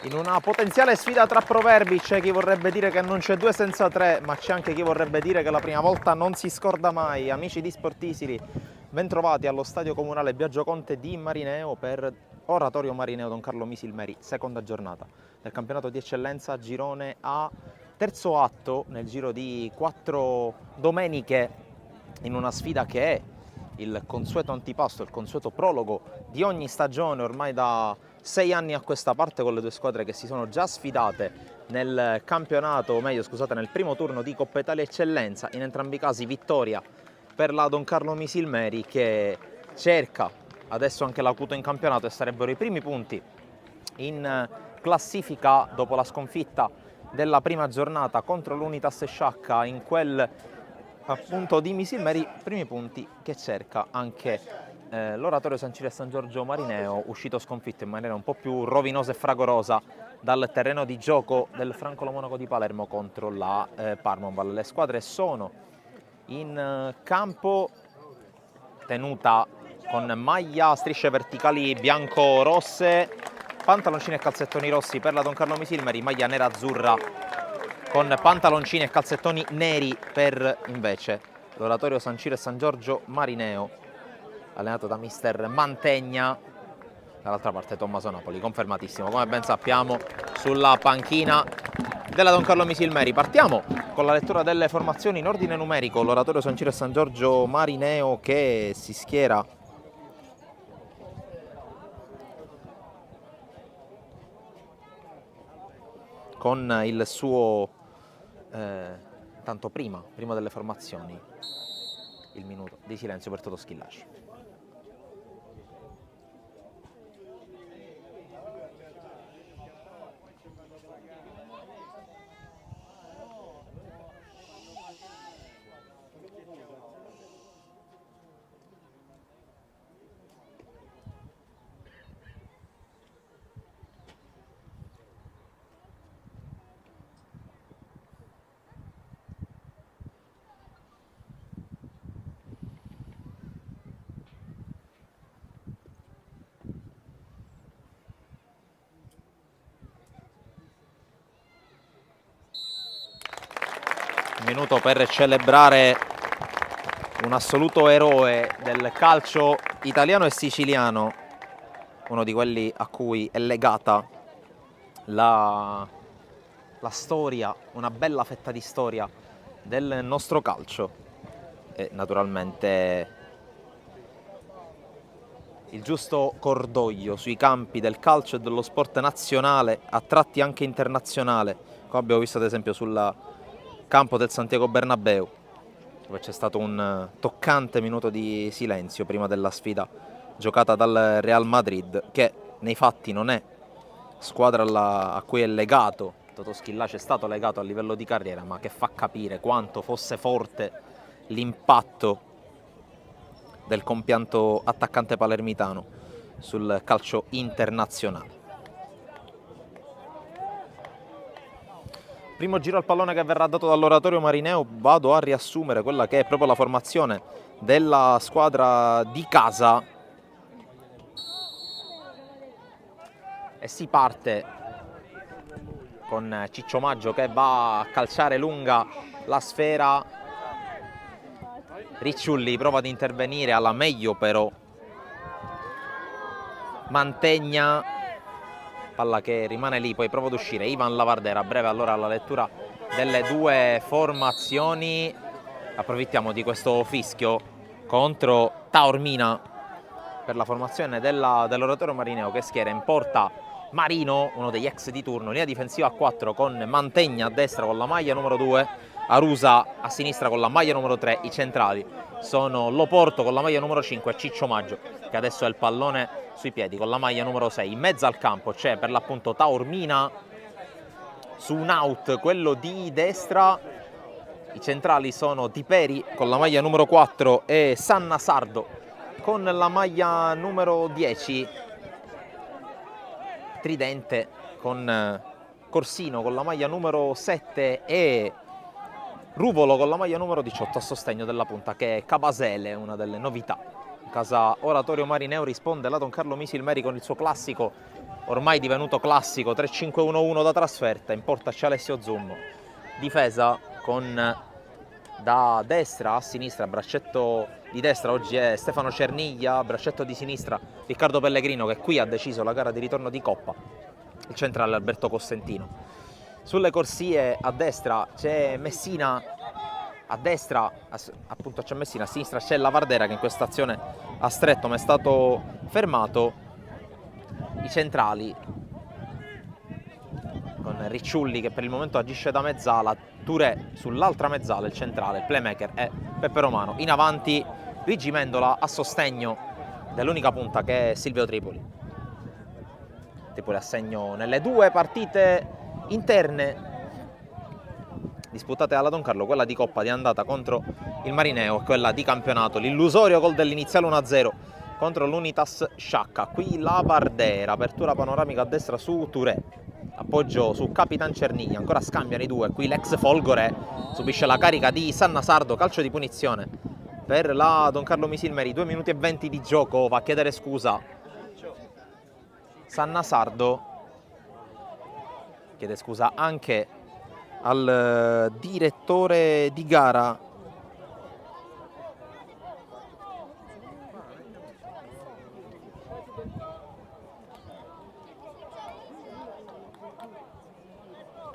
In una potenziale sfida tra proverbi c'è chi vorrebbe dire che non c'è due senza tre, ma c'è anche chi vorrebbe dire che la prima volta non si scorda mai. Amici di Sportisili, bentrovati allo Stadio Comunale Biagio Conte di Marineo per Oratorio Marineo Don Carlo Misilmeri, seconda giornata del campionato di eccellenza Girone A, terzo atto nel giro di 4 domeniche in una sfida che è il consueto antipasto, il consueto prologo di ogni stagione ormai da 6 anni a questa parte, con le due squadre che si sono già sfidate nel campionato, o meglio scusate, nel primo turno di Coppa Italia Eccellenza. In entrambi i casi vittoria per la Don Carlo Misilmeri, che cerca adesso anche l'acuto in campionato e sarebbero i primi punti in classifica dopo la sconfitta della prima giornata contro l'Unitas Sciacca in quel appunto di Misilmeri, primi punti che cerca anche l'Oratorio San Ciro e San Giorgio Marineo, uscito sconfitto in maniera un po' più rovinosa e fragorosa dal terreno di gioco del Francolo Monaco di Palermo contro la Parmonval. Le squadre sono in campo, tenuta con maglia a strisce verticali bianco-rosse, pantaloncini e calzettoni rossi per la Don Carlo Misilmeri, maglia nera-azzurra con pantaloncini e calzettoni neri per invece l'Oratorio San Ciro e San Giorgio Marineo, allenato da mister Mantegna. Dall'altra parte Tommaso Napoli, confermatissimo come ben sappiamo sulla panchina della Don Carlo Misilmeri. Partiamo con la lettura delle formazioni in ordine numerico. L'Oratorio San Ciro e San Giorgio Marineo che si schiera con il suo tanto prima delle formazioni il minuto di silenzio per Toto Schillaci. Minuto per celebrare un assoluto eroe del calcio italiano e siciliano, uno di quelli a cui è legata la storia, una bella fetta di storia del nostro calcio e naturalmente il giusto cordoglio sui campi del calcio e dello sport nazionale, a tratti anche internazionale, come abbiamo visto ad esempio sul campo del Santiago Bernabéu, dove c'è stato un toccante minuto di silenzio prima della sfida giocata dal Real Madrid, che nei fatti non è squadra a cui è legato Toto Schillaci, è stato legato a livello di carriera, ma che fa capire quanto fosse forte l'impatto del compianto attaccante palermitano sul calcio internazionale. Primo giro al pallone che verrà dato dall'Oratorio Marineo. Vado a riassumere quella che è proprio la formazione della squadra di casa e si parte con Ciccio Maggio che va a calciare lunga la sfera. Ricciulli prova ad intervenire alla meglio, però Mantegna, palla che rimane lì, poi prova ad uscire Ivan Lavardera. A breve allora la lettura delle due formazioni. Approfittiamo di questo fischio contro Taormina per la formazione dell'Oratorio Marineo, che schiera in porta Marino, uno degli ex di turno, linea difensiva a 4 con Mantegna a destra con la maglia numero 2, Arusa a sinistra con la maglia numero 3, i centrali sono Loporto con la maglia numero 5 e Ciccio Maggio, che adesso ha il pallone sui piedi con la maglia numero 6. In mezzo al campo c'è per l'appunto Taormina su un out, quello di destra. I centrali sono Tiperi con la maglia numero 4 e Sanna Sardo con la maglia numero 10. tridente con Corsino con la maglia numero 7 e Ruvolo con la maglia numero 18 a sostegno della punta, che è Cabasele, una delle novità. In casa Oratorio Marineo risponde la Don Carlo Misilmeri con il suo classico, ormai divenuto classico, 3-5-1-1 da trasferta. In porta c'è Alessio Zummo. Difesa con da destra a sinistra, braccetto di destra oggi è Stefano Cerniglia, braccetto di sinistra Riccardo Pellegrino, che qui ha deciso la gara di ritorno di Coppa, il centrale Alberto Costantino. Sulle corsie a destra c'è Messina, a destra appunto c'è Messina, a sinistra c'è Lavardera, che in questa azione ha stretto ma è stato fermato. I centrali con Ricciulli che per il momento agisce da mezzala, Touré sull'altra mezzala, il centrale, il playmaker è Peppe Romano. In avanti Luigi Mendola a sostegno dell'unica punta che è Silvio Tripoli. Tripoli a segno nelle due partite interne disputate alla Don Carlo, quella di Coppa di andata contro il Marineo e quella di campionato, l'illusorio gol dell'iniziale 1-0 contro l'Unitas Sciacca. Qui Lavardera, apertura panoramica a destra su Touré, appoggio su Capitan Cerniglia, ancora scambiano i due, qui l'ex Folgore subisce la carica di Sanna Sardo, calcio di punizione per la Don Carlo Misilmeri, 2 minuti e 20 di gioco, va a chiedere scusa Sanna Sardo, chiede scusa anche al direttore di gara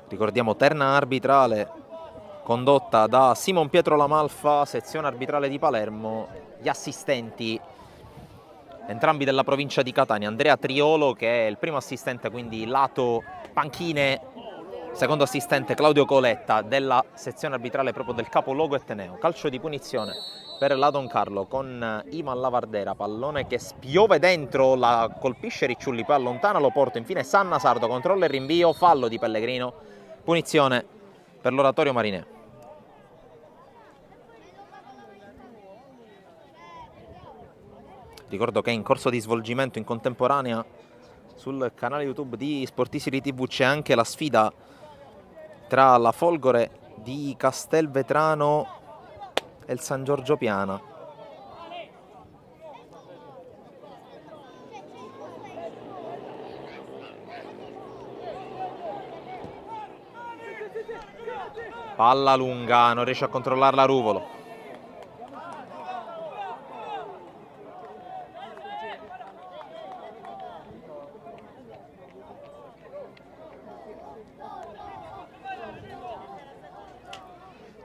ricordiamo terna arbitrale condotta da Simon Pietro Lamalfa, sezione arbitrale di Palermo, gli assistenti entrambi della provincia di Catania, Andrea Triolo che è il primo assistente, quindi lato panchine, secondo assistente Claudio Coletta della sezione arbitrale proprio del capoluogo etneo. Calcio di punizione per la Don Carlo con Ivan Lavardera, pallone che spiove dentro, la colpisce Ricciulli, poi allontana, lo porta, infine Sanna Sardo, controlla il rinvio, fallo di Pellegrino, punizione per l'Oratorio Marineo. Ricordo che è in corso di svolgimento in contemporanea sul canale YouTube di Sportisili TV c'è anche la sfida tra la Folgore di Castelvetrano e il San Giorgio Piana. Palla lunga, non riesce a controllarla Ruvolo.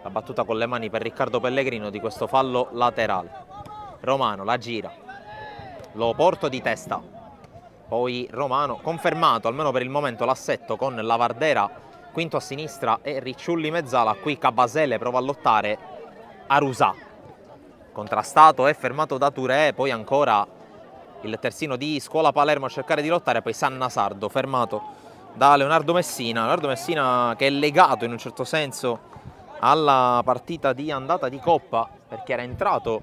La battuta con le mani per Riccardo Pellegrino di questo fallo laterale. Romano la gira, lo porto di testa, poi Romano confermato almeno per il momento l'assetto con Lavardera quinto a sinistra e Ricciulli mezzala. Qui Cabasele prova a lottare, Arusà contrastato e fermato da Touré, poi ancora il terzino di Scuola Palermo a cercare di lottare, poi Sanna Sardo fermato da Leonardo Messina che è legato in un certo senso alla partita di andata di Coppa perché era entrato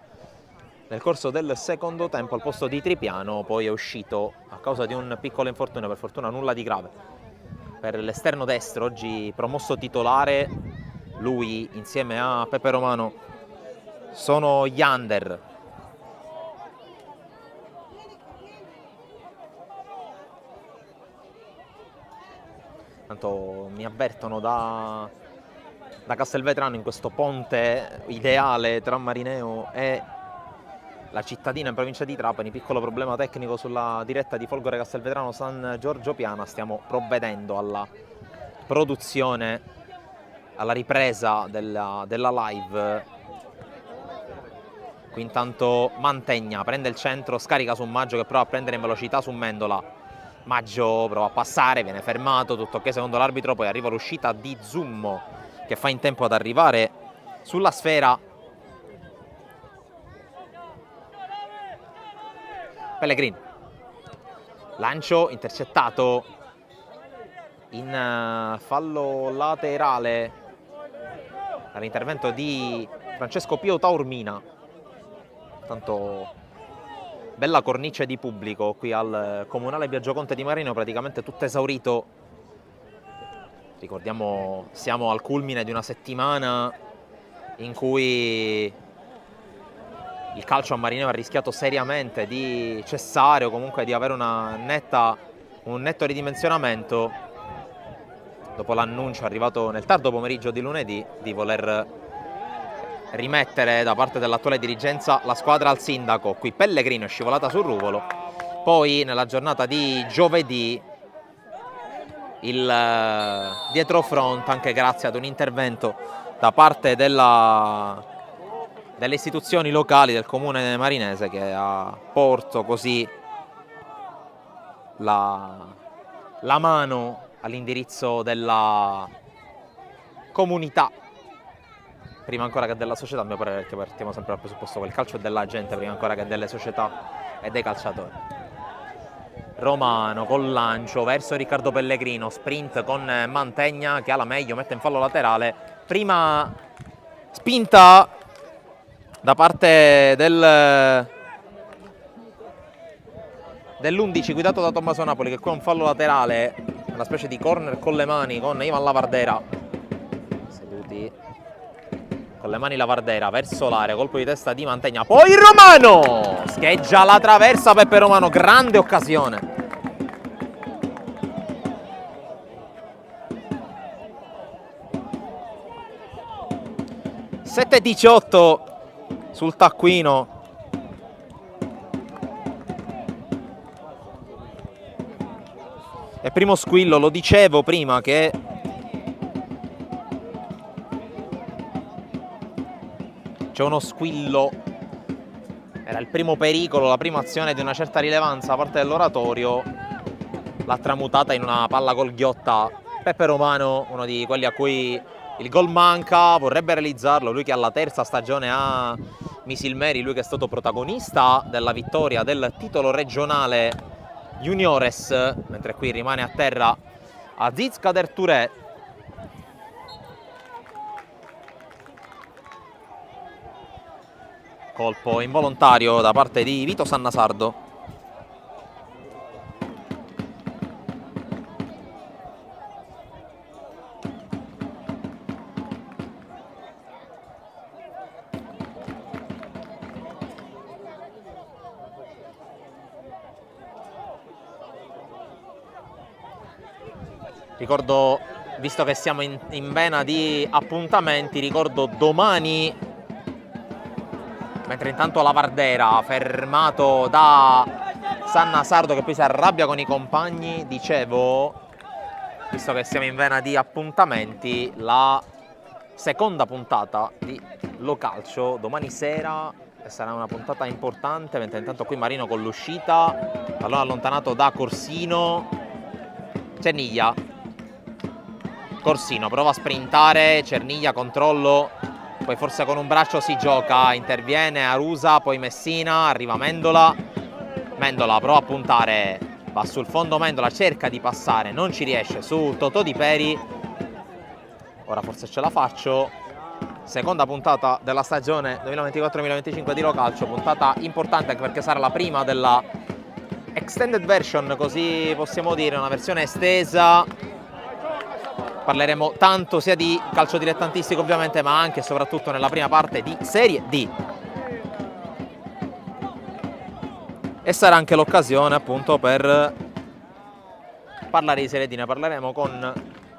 nel corso del secondo tempo al posto di Tripiano, poi è uscito a causa di un piccolo infortunio, per fortuna nulla di grave. Per l'esterno destro oggi promosso titolare, lui insieme a Peppe Romano sono gli under. Tanto mi avvertono da Castelvetrano, in questo ponte ideale tra Marineo e la cittadina in provincia di Trapani, piccolo problema tecnico sulla diretta di Folgore Castelvetrano San Giorgio Piana. Stiamo provvedendo alla produzione, alla ripresa della live. Qui intanto Mantegna prende il centro, scarica su Maggio che prova a prendere in velocità su Mendola. Maggio prova a passare, viene fermato, tutto ok secondo l'arbitro, poi arriva l'uscita di Zummo che fa in tempo ad arrivare sulla sfera. Pellegrini, lancio intercettato in fallo laterale dall'intervento di Francesco Pio Taormina. Tanto bella cornice di pubblico qui al Comunale Biagio Conte di Marino, praticamente tutto esaurito. Ricordiamo, siamo al culmine di una settimana in cui il calcio a Marineo ha rischiato seriamente di cessare o comunque di avere un netto ridimensionamento dopo l'annuncio arrivato nel tardo pomeriggio di lunedì di voler rimettere da parte dell'attuale dirigenza la squadra al sindaco. Qui Pellegrino è scivolata sul ruvolo. Poi nella giornata di giovedì il dietrofront, anche grazie ad un intervento da parte delle istituzioni locali del comune marinese, che ha porto così la mano all'indirizzo della comunità prima ancora che della società, a mio parere, perché partiamo sempre dal presupposto che il calcio è della gente prima ancora che delle società e dei calciatori. Romano col lancio verso Riccardo Pellegrino, sprint con Mantegna che ha la meglio, mette in fallo laterale, prima spinta da parte dell'11 guidato da Tommaso Napoli, che qui ha un fallo laterale, una specie di corner con le mani con Ivan Lavardera, seduti con le mani Lavardera verso l'area, colpo di testa di Mantegna, poi Romano scheggia la traversa, Peppe Romano, grande occasione. Sette 18 sul taccuino. E primo squillo, lo dicevo prima che c'è uno squillo, era il primo pericolo, la prima azione di una certa rilevanza da parte dell'Oratorio, l'ha tramutata in una palla col ghiotta Peppe Romano, uno di quelli a cui il gol manca, vorrebbe realizzarlo, lui che alla terza stagione a Misilmeri, lui che è stato protagonista della vittoria del titolo regionale juniores, mentre qui rimane a terra Aziz Kader Touré. Colpo involontario da parte di Vito Sannasardo. Ricordo, visto che siamo in vena di appuntamenti, ricordo domani, mentre intanto Lavardera, fermato da Sannasardo che poi si arrabbia con i compagni, dicevo, visto che siamo in vena di appuntamenti, la seconda puntata di Lo Calcio domani sera sarà una puntata importante, mentre intanto qui Marino con l'uscita, pallone allontanato da Corsino, Cerniglia. Corsino prova a sprintare, Cerniglia controllo, poi forse con un braccio si gioca, interviene Arusa, poi Messina, arriva Mendola, Mendola prova a puntare, va sul fondo Mendola, cerca di passare, non ci riesce su Totò Di Peri, ora forse ce la faccio, seconda puntata della stagione 2024-2025 di Lo Calcio, puntata importante anche perché sarà la prima della extended version, così possiamo dire, una versione estesa. Parleremo tanto sia di calcio dilettantistico ovviamente, ma anche e soprattutto nella prima parte di Serie D. E sarà anche l'occasione appunto per parlare di Serie D. Ne parleremo con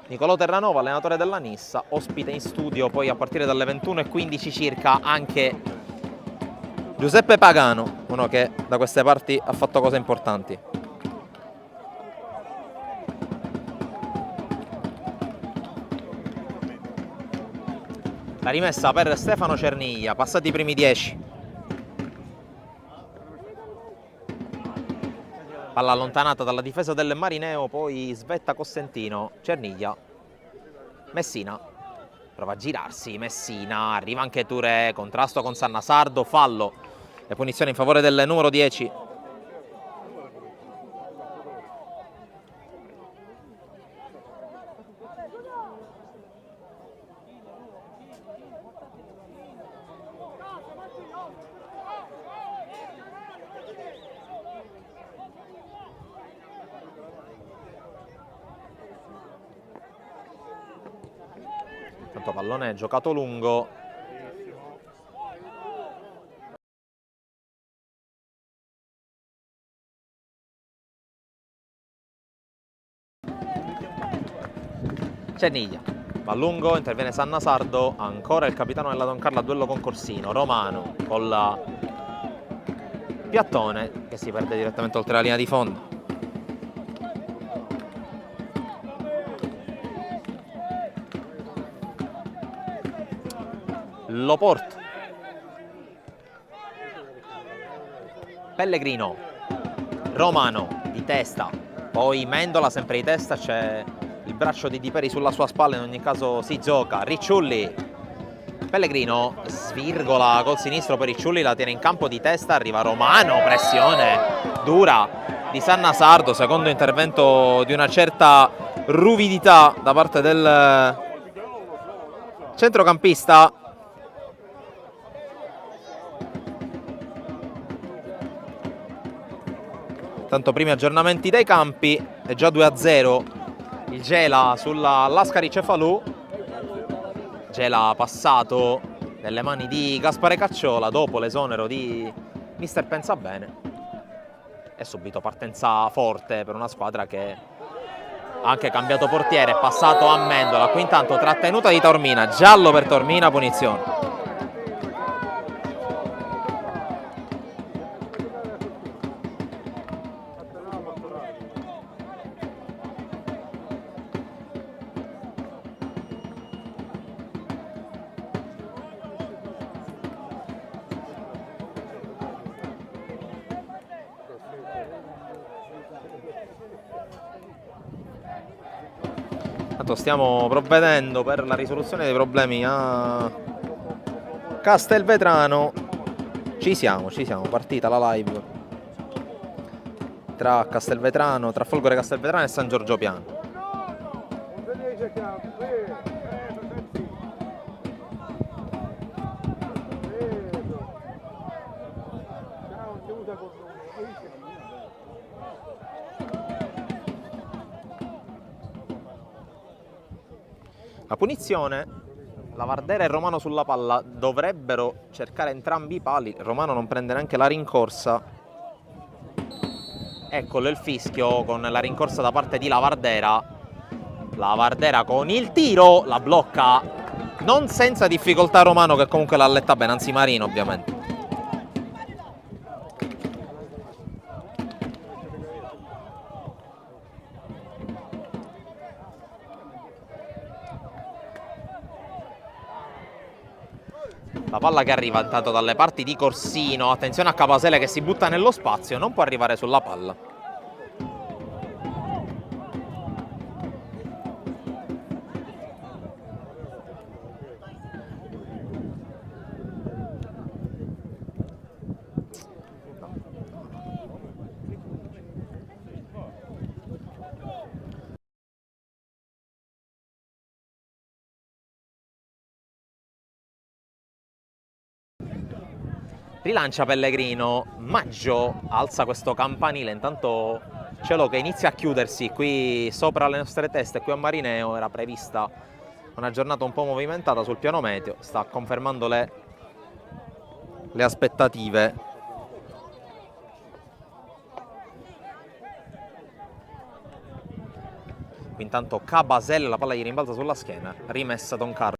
Nicolò Terranova, allenatore della Nissa, ospite in studio poi a partire dalle 21:15 circa anche Giuseppe Pagano, uno che da queste parti ha fatto cose importanti. La rimessa per Stefano Cerniglia, passati i primi 10. Palla allontanata dalla difesa del Marineo, poi svetta Costantino, Cerniglia, Messina, prova a girarsi, Messina, arriva anche Touré, contrasto con Sannasardo, fallo e punizione in favore del numero 10. Tanto pallone giocato lungo. Cerniglia va lungo, interviene Sanna Sardo, ancora il capitano della Don Carlo a duello con Corsino. Romano con la piattone che si perde direttamente oltre la linea di fondo. Lo porta Pellegrino, Romano di testa, poi Mendola sempre di testa, c'è il braccio di Di Peri sulla sua spalla, in ogni caso si gioca. Ricciulli, Pellegrino svirgola col sinistro per Ricciulli, la tiene in campo di testa, arriva Romano, pressione dura di Sanna Sardo, secondo intervento di una certa ruvidità da parte del centrocampista. Tanto primi aggiornamenti dei campi, è già 2-0 il Gela sulla Lascari Cefalù. Gela passato nelle mani di Gaspare Cacciola dopo l'esonero di Mister Pensabene. E subito partenza forte per una squadra che ha anche cambiato portiere, è passato a Mendola. Qui intanto trattenuta di Taormina, giallo per Taormina, punizione. Stiamo provvedendo per la risoluzione dei problemi a Castelvetrano. Ci siamo, partita la live tra Castelvetrano, tra Folgore Castelvetrano e San Giorgio Piano. La punizione, Lavardera e Romano sulla palla dovrebbero cercare entrambi i pali. Romano non prende neanche la rincorsa. Eccolo il fischio con la rincorsa da parte di Lavardera. Lavardera con il tiro, la blocca non senza difficoltà Romano, che comunque l'ha letta bene, anzi Marino ovviamente. La palla che arriva intanto dalle parti di Corsino, attenzione a Capasele che si butta nello spazio, non può arrivare sulla palla. Rilancia Pellegrino, Maggio alza questo campanile, intanto cielo che inizia a chiudersi qui sopra le nostre teste. Qui a Marineo era prevista una giornata un po' movimentata sul piano meteo, sta confermando le aspettative. Qui intanto Cabasel, la palla gli rimbalza sulla schiena, rimessa Don Carlo.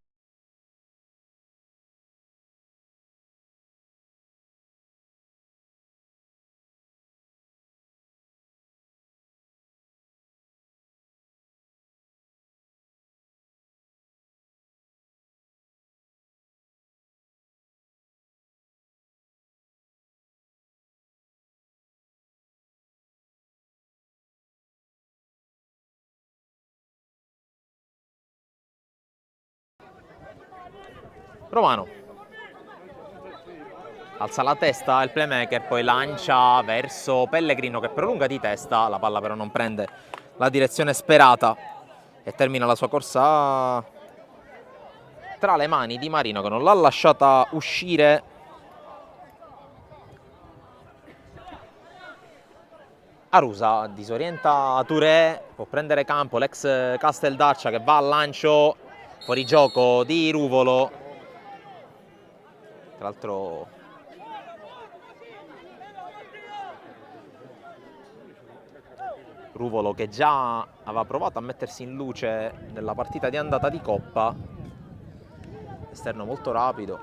Romano alza la testa, il playmaker poi lancia verso Pellegrino che prolunga di testa, la palla però non prende la direzione sperata e termina la sua corsa tra le mani di Marino che non l'ha lasciata uscire. Arusa disorienta Touré, può prendere campo l'ex Casteldaccia che va al lancio, Fuori gioco di Ruvolo. Tra l'altro Ruvolo che già aveva provato a mettersi in luce nella partita di andata di Coppa. Esterno molto rapido,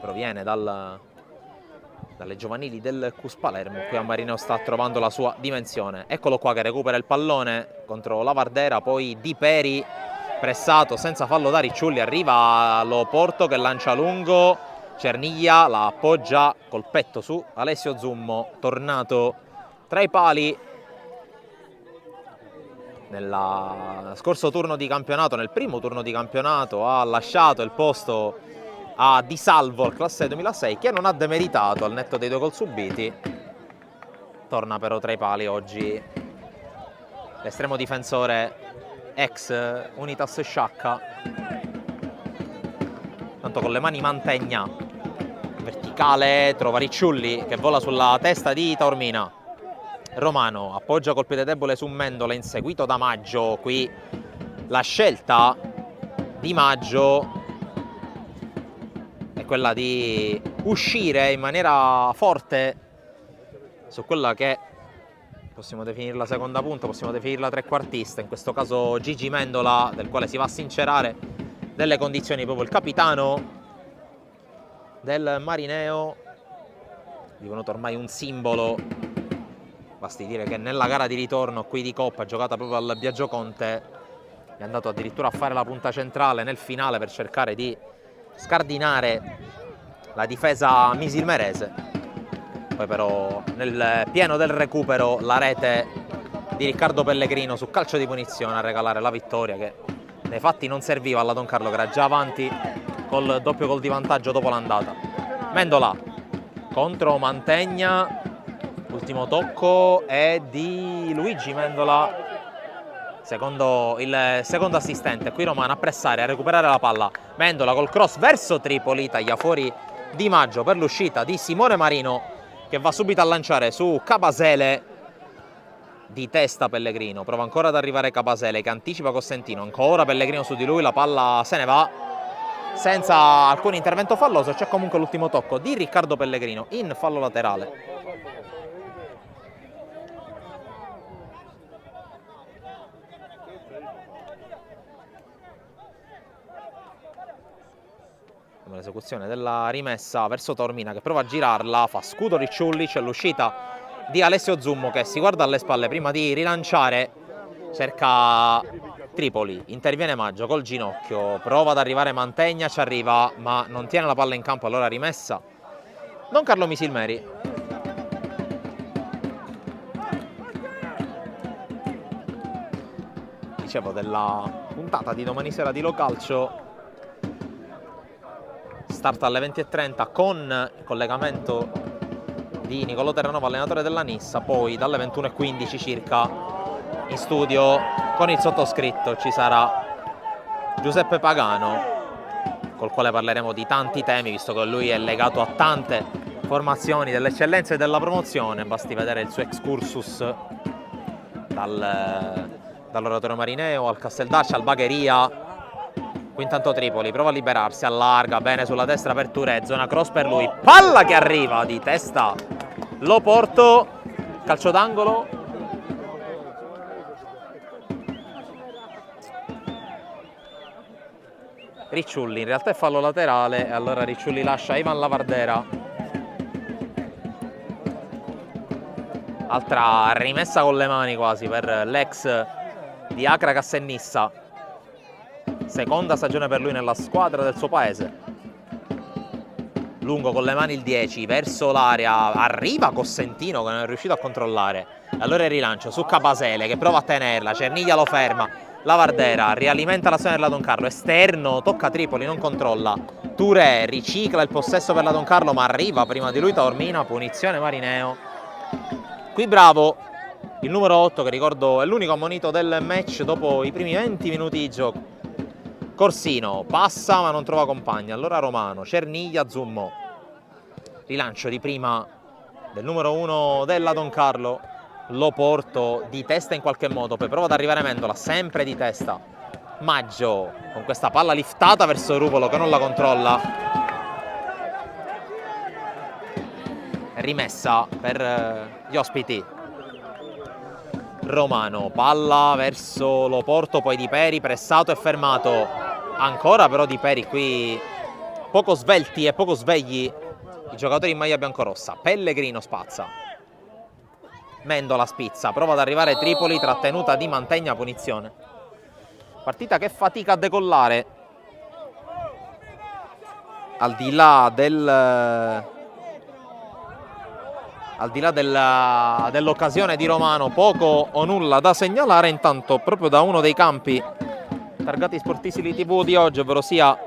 proviene dalle giovanili del Cus Palermo. Qui a Marineo sta trovando la sua dimensione. Eccolo qua che recupera il pallone contro Lavardera, poi Di Peri pressato senza fallo da Ricciulli, arriva Loporto che lancia lungo, Cerniglia la appoggia col petto su Alessio Zummo, tornato tra i pali nel scorso turno di campionato, nel primo turno di campionato ha lasciato il posto a Di Salvo al classe 2006 che non ha demeritato al netto dei 2 gol subiti. Torna però tra i pali oggi l'estremo difensore ex Unitas Sciacca, tanto con le mani Mantegna, verticale, trova Ricciulli che vola sulla testa di Taormina. Romano appoggia col piede debole su Mendola, inseguito da Maggio. Qui la scelta di Maggio è quella di uscire in maniera forte su quella che possiamo definire la seconda punta, possiamo definirla trequartista, in questo caso Gigi Mendola, del quale si va a sincerare delle condizioni proprio il capitano del Marineo, divenuto ormai un simbolo. Basti dire che nella gara di ritorno qui di Coppa, giocata proprio al Biagio Conte, è andato addirittura a fare la punta centrale nel finale per cercare di scardinare la difesa misilmerese. Poi però nel pieno del recupero la rete di Riccardo Pellegrino su calcio di punizione a regalare la vittoria, che nei fatti non serviva alla Don Carlo, che era già avanti col doppio gol di vantaggio dopo l'andata. Mendola contro Mantegna, ultimo tocco è di Luigi Mendola, il secondo assistente. Qui Romano a pressare, a recuperare la palla. Mendola col cross verso Tripoli, taglia fuori Di Maggio per l'uscita di Simone Marino, che va subito a lanciare su Capasele. Di testa Pellegrino, prova ancora ad arrivare Capasele che anticipa Costantino, ancora Pellegrino su di lui, la palla se ne va senza alcun intervento falloso. C'è comunque l'ultimo tocco di Riccardo Pellegrino in fallo laterale. L'esecuzione della rimessa verso Taormina che prova a girarla, fa scudo Ricciulli, c'è l'uscita di Alessio Zummo che si guarda alle spalle prima di rilanciare, cerca Tripoli, interviene Maggio col ginocchio, prova ad arrivare Mantegna, ci arriva ma non tiene la palla in campo, allora rimessa Don Carlo Misilmeri. Dicevo della puntata di domani sera di Localcio, start alle 20:30 con il collegamento di Nicolò Terranova, allenatore della Nissa, poi dalle 21:15 circa in studio con il sottoscritto ci sarà Giuseppe Pagano, col quale parleremo di tanti temi, visto che lui è legato a tante formazioni dell'eccellenza e della promozione. Basti vedere il suo excursus dall'Oratorio Marineo al Casteldaccia, al Bagheria. Qui intanto Tripoli prova a liberarsi, allarga bene sulla destra per Touré, zona cross per lui, palla che arriva di testa Loporto, calcio d'angolo. Ricciulli, in realtà è fallo laterale, e allora Ricciulli lascia Ivan Lavardera. Altra rimessa con le mani quasi per l'ex di Acra Cassennissa. Seconda stagione per lui nella squadra del suo paese. Lungo con le mani il 10 verso l'area, arriva Costantino che non è riuscito a controllare. Allora il rilancio su Capasele che prova a tenerla, Cerniglia lo ferma, Lavardera rialimenta l'azione della Don Carlo, esterno, tocca Tripoli, non controlla. Touré ricicla il possesso per la Don Carlo ma arriva prima di lui Taormina, punizione Marineo. Qui bravo il numero 8, che ricordo è l'unico ammonito del match dopo i primi 20 minuti di gioco. Corsino passa ma non trova compagni, allora Romano, Cerniglia, Zummo. Rilancio di prima del numero 1 della Don Carlo, Loporto di testa in qualche modo, poi prova ad arrivare Mendola, sempre di testa. Maggio con questa palla liftata verso Ruvolo che non la controlla. Rimessa per gli ospiti. Romano, palla verso Loporto, poi Di Peri, pressato e fermato. Ancora però Di Peri qui poco svelti e poco svegli i giocatori in maglia biancorossa. Pellegrino spazza. Mendola spizza, prova ad arrivare Tripoli, trattenuta di Mantegna, punizione. Partita che fatica a decollare. Al di là dell'occasione di Romano, poco o nulla da segnalare. Intanto proprio da uno dei campi targati Sportisili TV di oggi, ovvero sia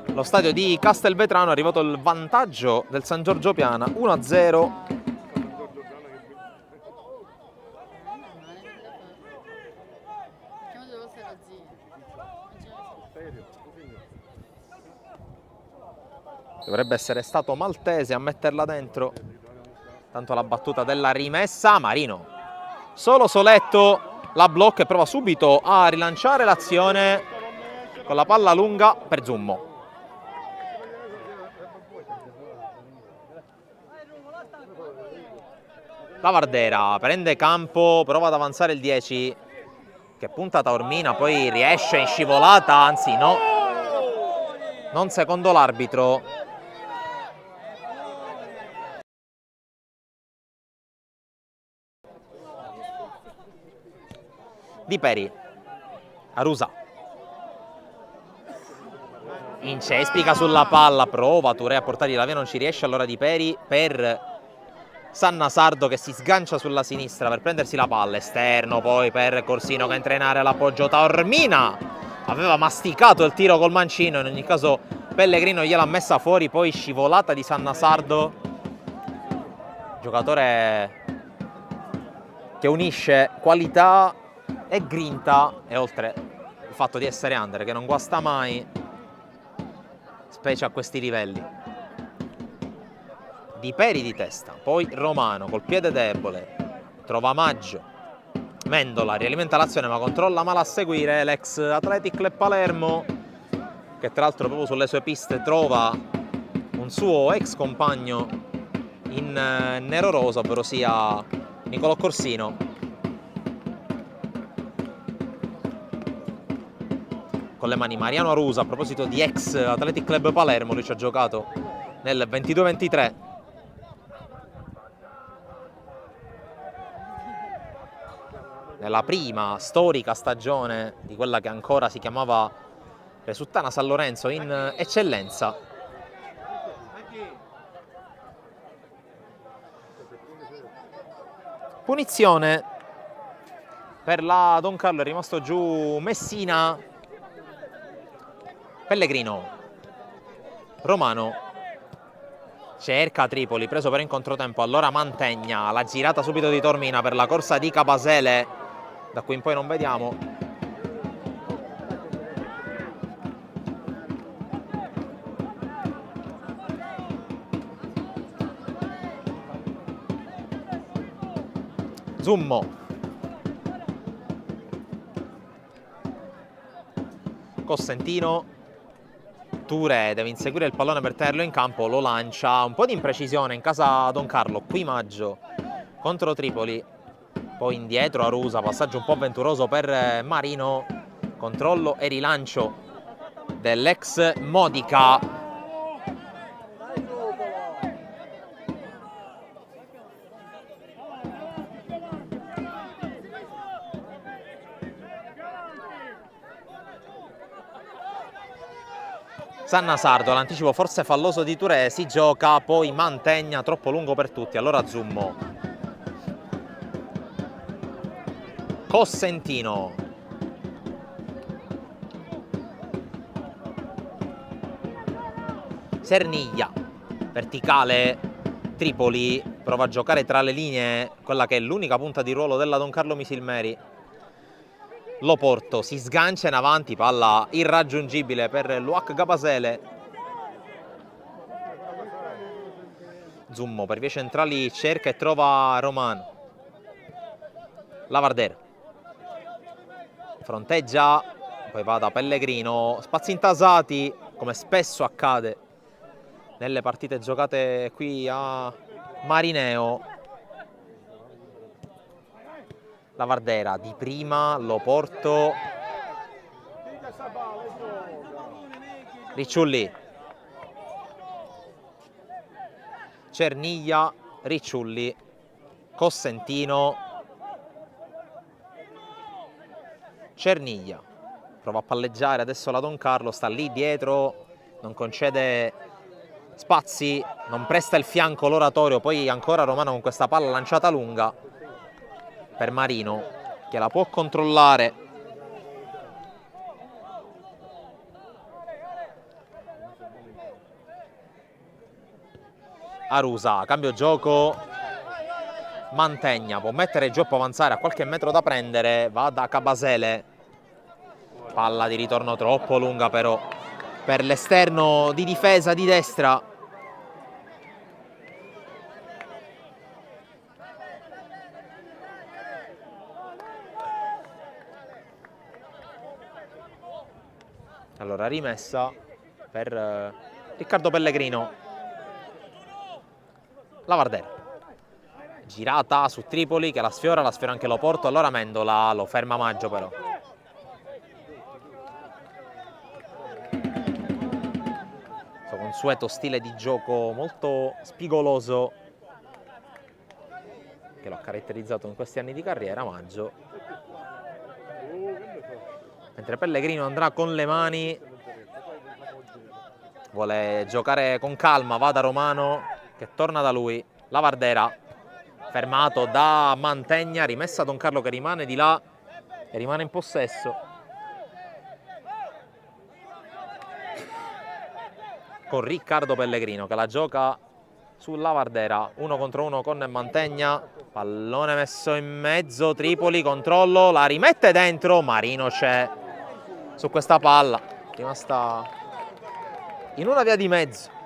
lo stadio di Castelvetrano, è arrivato il vantaggio del San Giorgio Piana 1-0. Dovrebbe essere stato Maltese a metterla dentro. Tanto la battuta della rimessa, Marino. Solo Soletto la blocca e prova subito a rilanciare l'azione con la palla lunga per Zummo. La Vardera prende campo, prova ad avanzare il 10 che punta Taormina, poi riesce in scivolata, anzi no, non secondo l'arbitro. Di Peri, Arusa, incespica sulla palla, prova Touré a portargli la via, non ci riesce, allora Di Peri per Sannasardo che si sgancia sulla sinistra per prendersi la palla, esterno poi per Corsino che entra in area, l'appoggio Taormina, aveva masticato il tiro col mancino, in ogni caso Pellegrino gliel'ha messa fuori, poi scivolata di Sannasardo, giocatore che unisce qualità e grinta, e oltre il fatto di essere under che non guasta mai, specie a questi livelli. Di Peri di testa, poi Romano col piede debole, trova Maggio, Mendola rialimenta l'azione ma controlla male a seguire l'ex Athletic Club Palermo, che tra l'altro proprio sulle sue piste trova un suo ex compagno in nero-rosa, ovvero sia Nicolò Corsino. Con le mani Mariano Arusa, a proposito di ex Athletic Club Palermo, lui ci ha giocato nel 22-23. Nella prima storica stagione di quella che ancora si chiamava Resuttana San Lorenzo in eccellenza. Punizione per la Don Carlo, è rimasto giù Messina. Pellegrino, Romano cerca Tripoli, preso per in controtempo, allora Mantegna, la girata subito di Taormina per la corsa di Capasele, da qui in poi non vediamo. Zummo, Costantino, Touré deve inseguire il pallone per tenerlo in campo, lo lancia, un po' di imprecisione in casa Don Carlo, qui Maggio contro Tripoli, poi indietro Arusa, passaggio un po' avventuroso per Marino, controllo e rilancio dell'ex Modica. Sannasardo, l'anticipo forse falloso di Touré, si gioca, poi Mantegna, troppo lungo per tutti, allora Zummo. Costantino. Serniglia, verticale, Tripoli, prova a giocare tra le linee, quella che è l'unica punta di ruolo della Don Carlo Misilmeri. Loporto si sgancia in avanti, palla irraggiungibile per Luac Capasele. Zummo per vie centrali cerca e trova Romano. La Vardera. fronteggia, poi va da Pellegrino, spazi intasati, come spesso accade nelle partite giocate qui a Marineo. La Vardera di prima, Loporto, Ricciulli, Cerniglia, Ricciulli, Cossentino, Cerniglia, prova a palleggiare adesso la Don Carlo, sta lì dietro, non concede spazi, non presta il fianco l'oratorio, poi ancora Romano con questa palla lanciata lunga per Marino, che la può controllare. Arusa, cambio gioco, Mantegna, può mettere giù e può avanzare a qualche metro da prendere, va da Cabasele, palla di ritorno troppo lunga però per l'esterno di difesa di destra. Allora rimessa per Riccardo Pellegrino. La Vardera girata su Tripoli che la sfiora anche Loporto, allora Mendola lo ferma Maggio però. Suo consueto stile di gioco molto spigoloso che lo ha caratterizzato in questi anni di carriera Maggio. Mentre Pellegrino andrà con le mani, vuole giocare con calma, va da Romano che torna da lui. La Vardera fermato da Mantegna, rimessa Don Carlo che rimane di là e rimane in possesso. Con Riccardo Pellegrino che la gioca sulla Vardera, 1 contro 1 con Mantegna, pallone messo in mezzo, Tripoli, controllo, la rimette dentro, Marino c'è su questa palla, rimasta in una via di mezzo.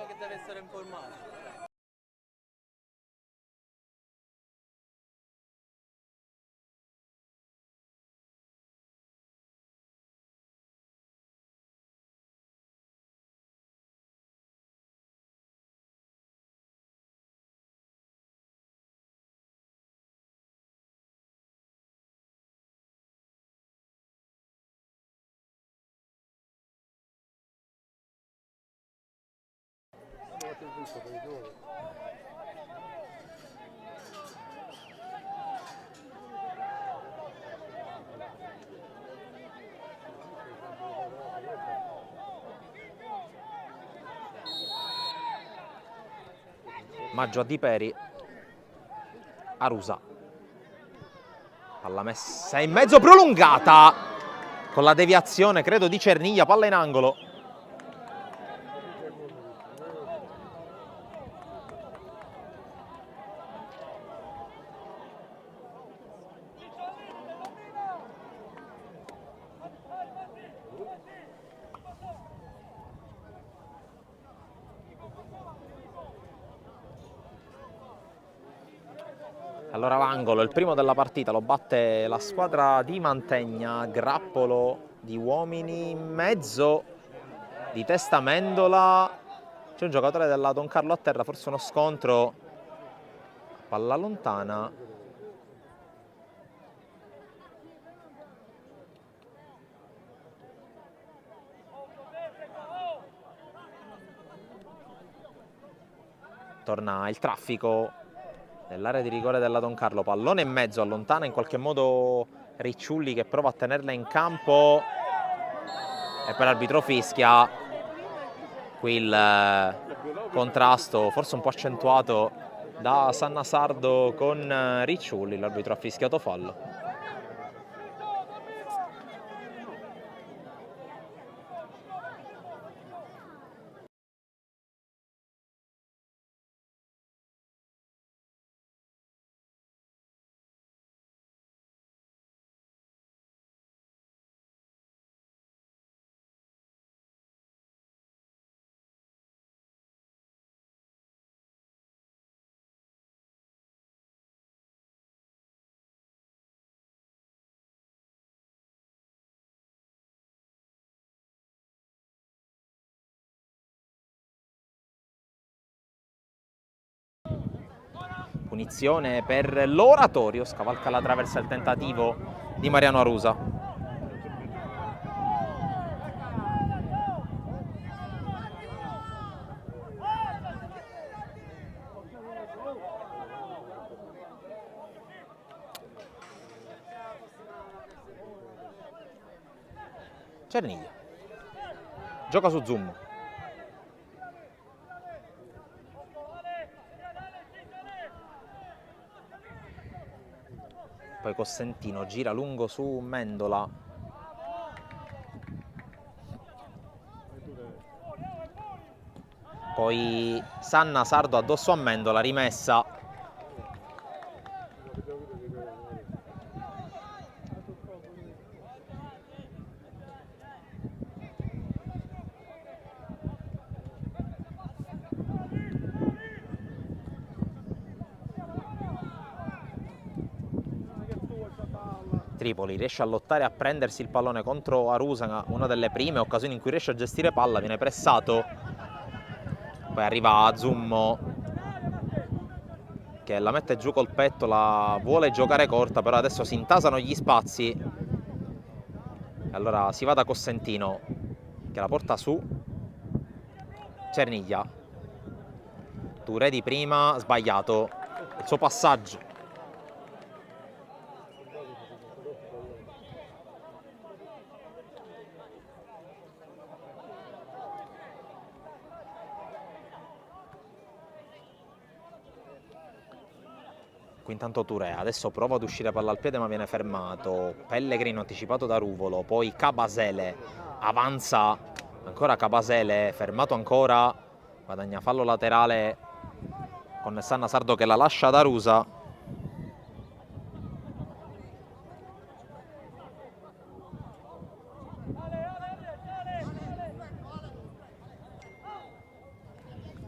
Che deve essere informato. Maggio a Diperi, Arusa, palla messa in mezzo, prolungata con la deviazione credo di Cerniglia, palla in angolo. Allora l'angolo, il primo della partita, lo batte la squadra di Mantegna, grappolo di uomini in mezzo, di testa Mendola, c'è un giocatore della Don Carlo a terra, forse uno scontro, palla lontana. Torna il traffico nell'area di rigore della Don Carlo, pallone in mezzo, allontana in qualche modo Ricciulli che prova a tenerla in campo e poi l'arbitro fischia. Qui il contrasto forse un po' accentuato da Sannasardo con Ricciulli, l'arbitro ha fischiato fallo. Punizione per l'Oratorio, scavalca la traversa il tentativo di Mariano Arusa. Cerniglia gioca su Zoom. Poi Cosentino gira lungo su Mendola. Poi Sanna Sardo addosso a Mendola, rimessa. Tripoli riesce a lottare, a prendersi il pallone contro Arusa, una delle prime occasioni in cui riesce a gestire palla, viene pressato, poi arriva Zummo che la mette giù col petto, la vuole giocare corta, però adesso si intasano gli spazi e allora si va da Cosentino che la porta su. Cerniglia, Touré di prima, sbagliato il suo passaggio. Qui intanto Touré, adesso prova ad uscire palla al piede ma viene fermato. Pellegrino anticipato da Ruvolo, poi Cabasele, avanza ancora Cabasele, fermato ancora, guadagna fallo laterale con Sanna Sardo che la lascia ad Arusa.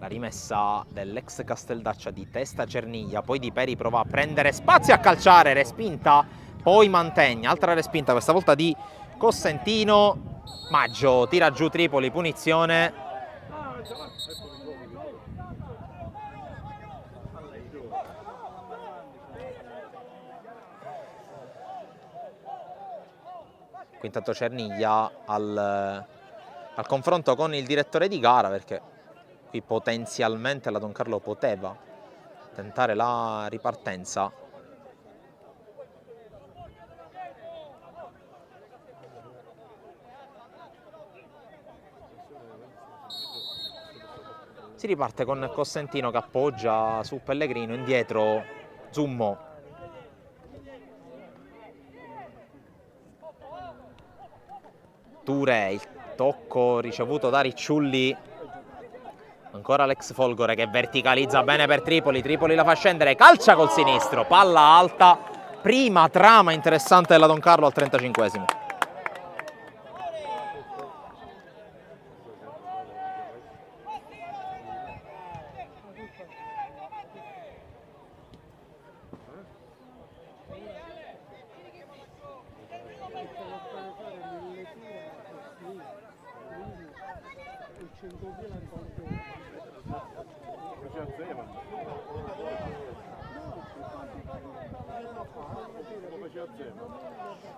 La rimessa dell'ex Casteldaccia di testa Cerniglia, poi Di Peri prova a prendere spazio e a calciare, respinta, poi Mantegna, altra respinta, questa volta di Cosentino. Maggio tira giù Tripoli, punizione. Qui intanto Cerniglia al confronto con il direttore di gara, perché qui potenzialmente la Don Carlo poteva tentare la ripartenza. Si riparte con Cosentino che appoggia su Pellegrino, indietro Zummo. Touré, il tocco ricevuto da Ricciulli. Ancora Alex Folgore che verticalizza bene per Tripoli, Tripoli la fa scendere, calcia col sinistro, palla alta, prima trama interessante della Don Carlo al 35esimo.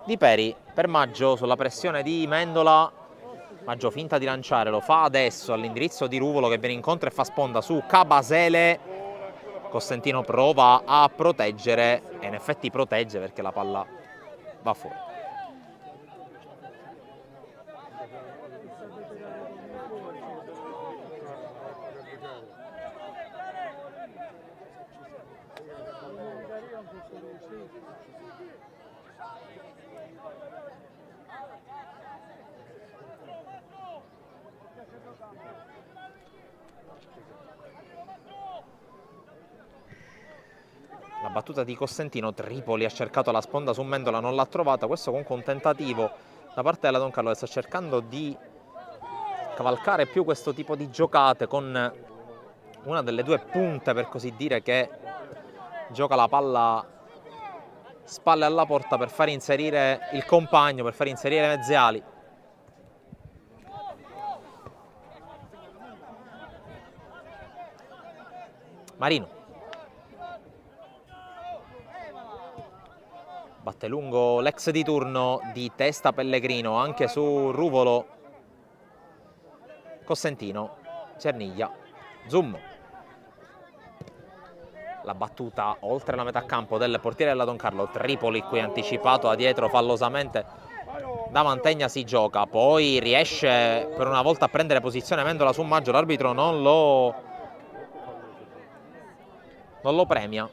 Di Peri per Maggio sulla pressione di Mendola. Maggio finta di lanciare, lo fa adesso all'indirizzo di Ruvolo che viene incontro e fa sponda su Cabasele. Cosentino prova a proteggere e in effetti protegge perché la palla va fuori. La battuta di Cosentino, Tripoli ha cercato la sponda su Mendola, non l'ha trovata. Questo comunque un tentativo da parte della Don Carlo che sta cercando di cavalcare più questo tipo di giocate con una delle due punte, per così dire, che gioca la palla spalle alla porta per far inserire il compagno, per far inserire le mezze ali. Marino batte lungo l'ex di turno di testa Pellegrino, anche su Ruvolo, Cosentino, Cerniglia, Zoom. La battuta oltre la metà campo del portiere della Don Carlo, Tripoli qui anticipato da dietro fallosamente da Mantegna, si gioca, poi riesce per una volta a prendere posizione Mendola su Maggio, l'arbitro non lo premia.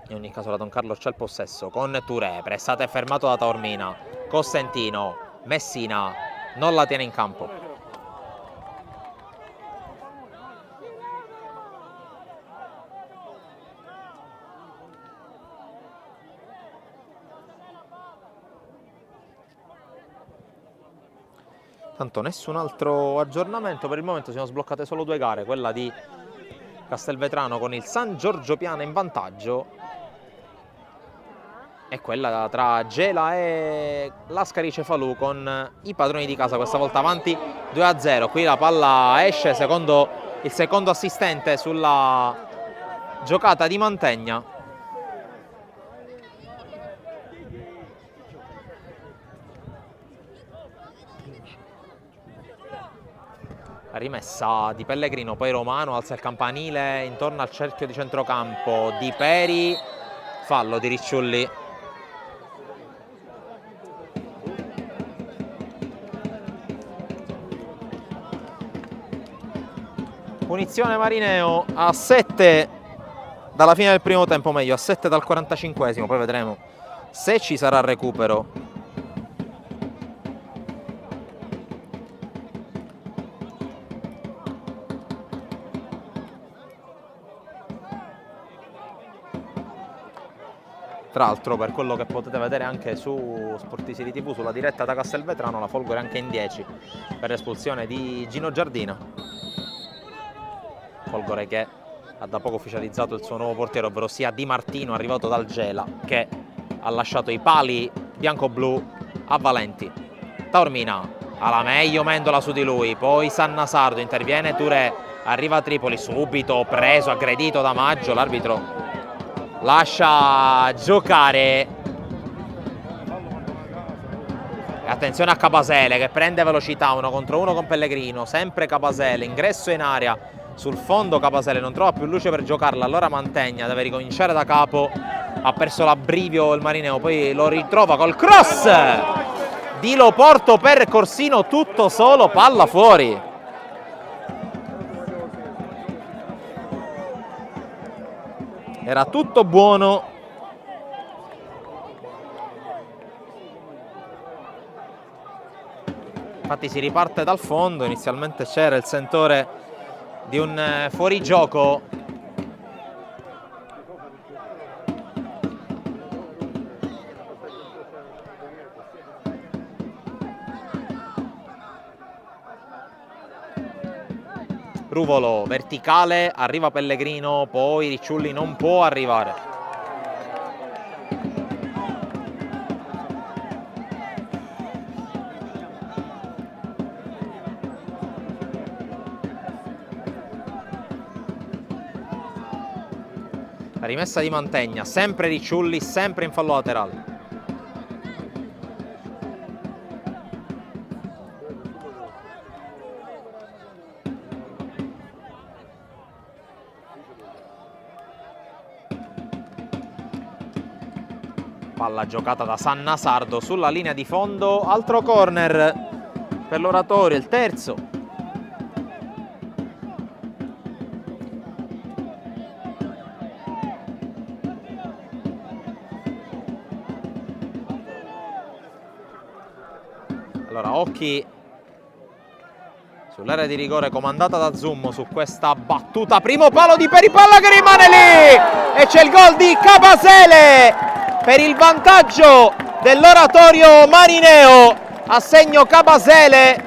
In ogni caso la Don Carlo c'è il possesso con Touré, pressato e fermato da Taormina, Cosentino, Messina non la tiene in campo. Tanto nessun altro aggiornamento, per il momento si sono sbloccate solo 2 gare, quella di Castelvetrano con il San Giorgio Piana in vantaggio e quella tra Gela e Lascari Cefalù con i padroni di casa, questa volta avanti 2-0. Qui la palla esce secondo il secondo assistente sulla giocata di Mantegna. Rimessa di Pellegrino, poi Romano alza il campanile intorno al cerchio di centrocampo di Peri, fallo di Ricciulli. Punizione Marineo a 7 dalla fine del primo tempo, meglio a 7 dal 45esimo, poi vedremo se ci sarà recupero. Tra l'altro, per quello che potete vedere anche su Sportisiri TV, sulla diretta da Castelvetrano, la Folgore anche in 10 per l'espulsione di Gino Giardina. Folgore che ha da poco ufficializzato il suo nuovo portiere, ovvero sia Di Martino, arrivato dal Gela, che ha lasciato i pali bianco-blu a Valenti. Taormina, alla meglio Mendola su di lui, poi Sannasardo, interviene Touré, arriva Tripoli, subito preso, aggredito da Maggio, l'arbitro lascia giocare. E attenzione a Capasele che prende velocità, 1 contro 1 con Pellegrino, sempre Capasele, ingresso in area sul fondo. Capasele non trova più luce per giocarla, allora Mantegna deve ricominciare da capo, ha perso l'abbrivio il Marineo, poi lo ritrova col cross di Loporto per Corsino, tutto solo, palla fuori. Era tutto buono. Infatti si riparte dal fondo, inizialmente c'era il sentore di un fuorigioco. Ruvolo verticale, arriva Pellegrino, poi Ricciulli non può arrivare. La rimessa di Mantegna, sempre Ricciulli, sempre in fallo laterale. Palla giocata da Sannasardo sulla linea di fondo, altro corner per l'Oratorio, il terzo. Allora, occhi sull'area di rigore comandata da Zummo su questa battuta, primo palo di Peripalla che rimane lì e c'è il gol di Capasele per il vantaggio dell'Oratorio Marineo, a segno Capasele.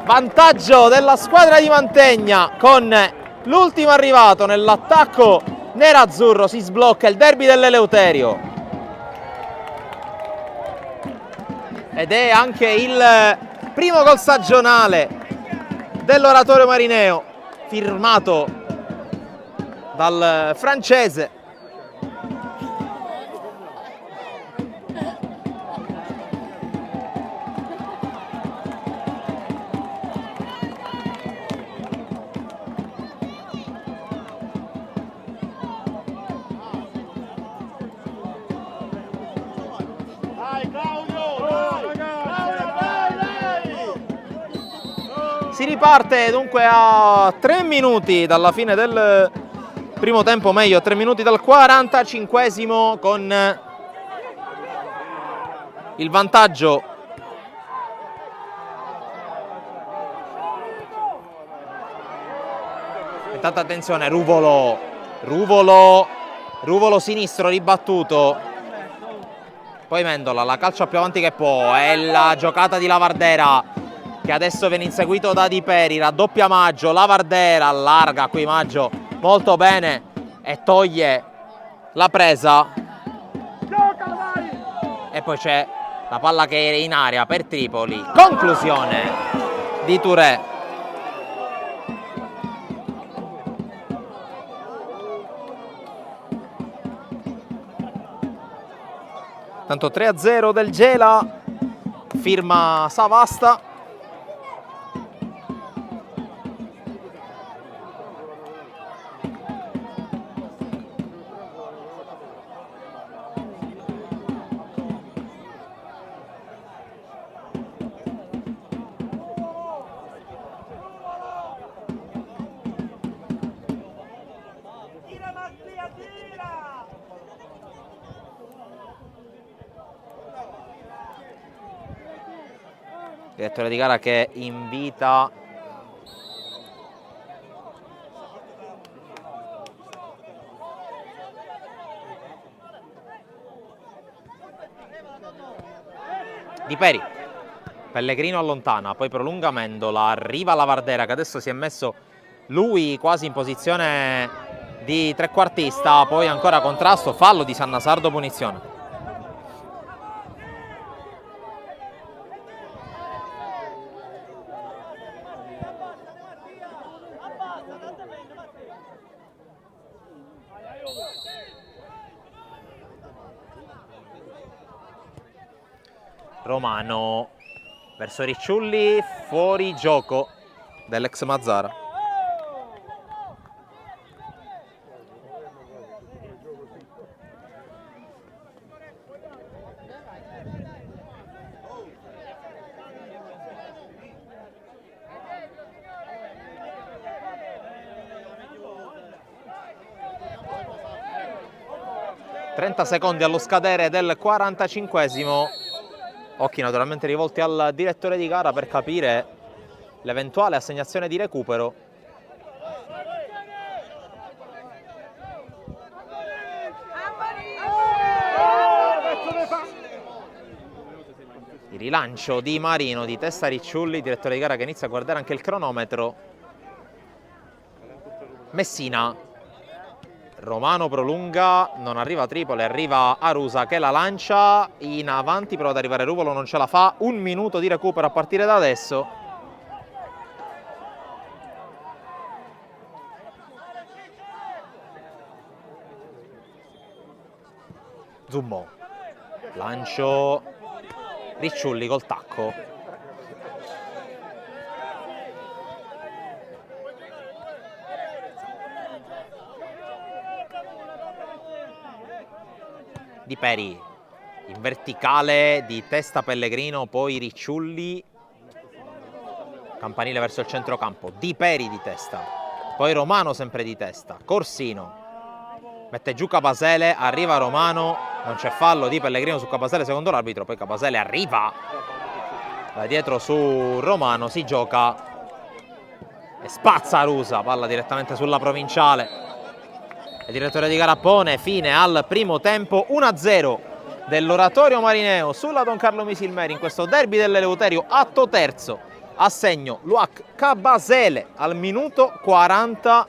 Vantaggio della squadra di Mantegna con l'ultimo arrivato nell'attacco nerazzurro, si sblocca il derby dell'Eleuterio. Ed è anche il primo gol stagionale dell'Oratorio Marineo, firmato dal francese. Si riparte dunque a 3 minuti dalla fine del primo tempo, meglio 3 minuti dal 45esimo, con il vantaggio e tanta attenzione. Ruvolo sinistro ribattuto, poi Mendola la calcia più avanti che può, è la giocata di Lavardera che adesso viene inseguito da Di Peri, raddoppia Maggio, Lavardera allarga qui Maggio molto bene e toglie la presa, e poi c'è la palla che è in aria per Tripoli, conclusione di Touré. Tanto 3-0 del Gela, firma Savasta. Direttore di gara che invita Di Peri, Pellegrino allontana, poi prolunga Mendola, arriva Lavardera che adesso si è messo lui quasi in posizione di trequartista, poi ancora contrasto, fallo di Sannasardo, punizione. Romano verso Ricciulli, fuori gioco dell'ex Mazzara. (30 secondi allo scadere del 45esimo). Occhi naturalmente rivolti al direttore di gara per capire l'eventuale assegnazione di recupero. Il rilancio di Marino di testa Ricciulli, direttore di gara che inizia a guardare anche il cronometro. Messina. Romano prolunga, non arriva Tripoli, arriva Arusa che la lancia in avanti, prova ad arrivare Ruvolo, non ce la fa. 1 minuto di recupero a partire da adesso. Zummo, lancio Ricciulli col tacco. Di Peri in verticale di testa Pellegrino, poi Ricciulli, campanile verso il centrocampo, Di Peri di testa, poi Romano sempre di testa, Corsino mette giù Capasele, arriva Romano, non c'è fallo di Pellegrino su Capasele secondo l'arbitro, poi Capasele arriva da dietro su Romano, si gioca e spazza Arusa, palla direttamente sulla provinciale. Il direttore di gara pone fine al primo tempo. 1-0 dell'Oratorio Marineo sulla Don Carlo Misilmeri in questo derby dell'Eleuterio, atto terzo, a segno Luac Cabasele al minuto 40.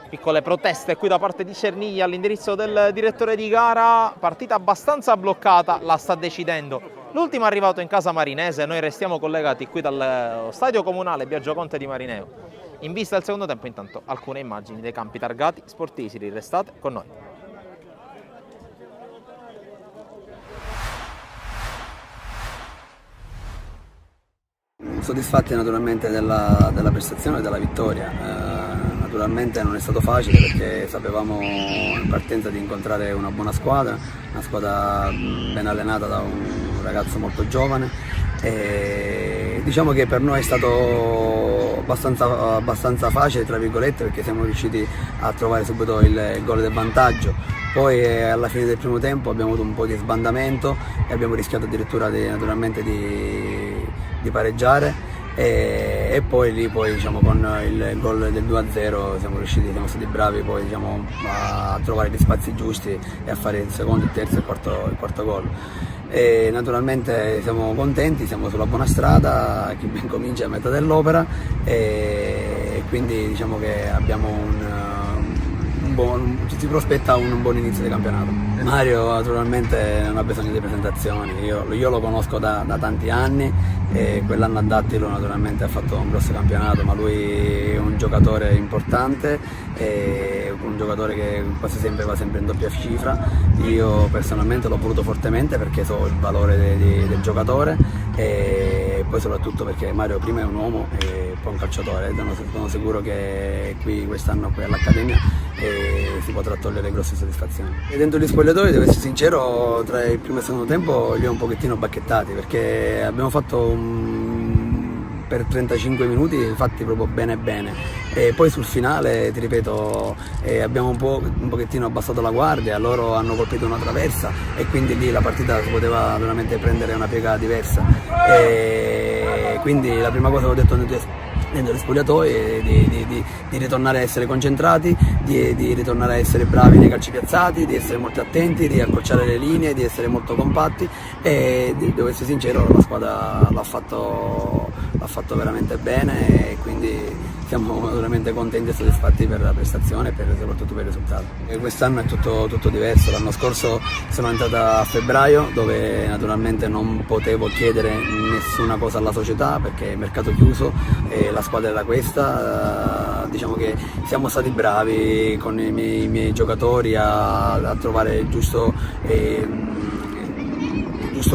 Piccole proteste qui da parte di Cerniglia all'indirizzo del direttore di gara, partita abbastanza bloccata, la sta decidendo l'ultimo arrivato in casa marinese. Noi restiamo collegati qui dallo stadio comunale Biagio Conte di Marineo In vista del secondo tempo, intanto, alcune immagini dei campi targati Sportivi Siri. Restate con noi. Soddisfatti naturalmente della prestazione e della vittoria. Naturalmente non è stato facile perché sapevamo in partenza di incontrare una buona squadra, una squadra ben allenata da un ragazzo molto giovane, e diciamo che per noi è stato abbastanza facile, tra virgolette, perché siamo riusciti a trovare subito il gol del vantaggio. Poi alla fine del primo tempo abbiamo avuto un po' di sbandamento e abbiamo rischiato addirittura di pareggiare, e poi lì diciamo, con il gol del 2-0 siamo stati bravi poi, diciamo, a trovare gli spazi giusti e a fare il secondo, il terzo e il quarto gol. E naturalmente siamo contenti, siamo sulla buona strada, chi ben comincia è a metà dell'opera, e quindi diciamo che abbiamo ci si prospetta un buon inizio di campionato. Mario naturalmente non ha bisogno di presentazioni, io lo conosco da tanti anni, e quell'anno a Dattilo naturalmente ha fatto un grosso campionato, ma lui è un giocatore importante, un giocatore che quasi sempre va sempre in doppia cifra. Io personalmente l'ho voluto fortemente perché so il valore del giocatore, e poi soprattutto perché Mario prima è un uomo e poi un calciatore. Sono sicuro che quest'anno qui all'Accademia si potrà togliere grosse soddisfazioni. E dentro gli spogliatoi, devo essere sincero, tra il primo e il secondo tempo li ho un pochettino bacchettati, perché abbiamo fatto per 35 minuti fatti proprio bene, e poi sul finale, ti ripeto, abbiamo un pochettino abbassato la guardia, loro hanno colpito una traversa e quindi lì la partita si poteva veramente prendere una piega diversa, e quindi la prima cosa che ho detto dentro gli spogliatoi è di ritornare a essere concentrati, di ritornare a essere bravi nei calci piazzati, di essere molto attenti, di accorciare le linee, di essere molto compatti, e devo essere sincero, la squadra l'ha fatto veramente bene, e quindi siamo veramente contenti e soddisfatti per la prestazione e soprattutto per il risultato. E quest'anno è tutto diverso. L'anno scorso sono entrata a febbraio, dove naturalmente non potevo chiedere nessuna cosa alla società perché il mercato è chiuso e la squadra era questa. Diciamo che siamo stati bravi con i miei giocatori a trovare il giusto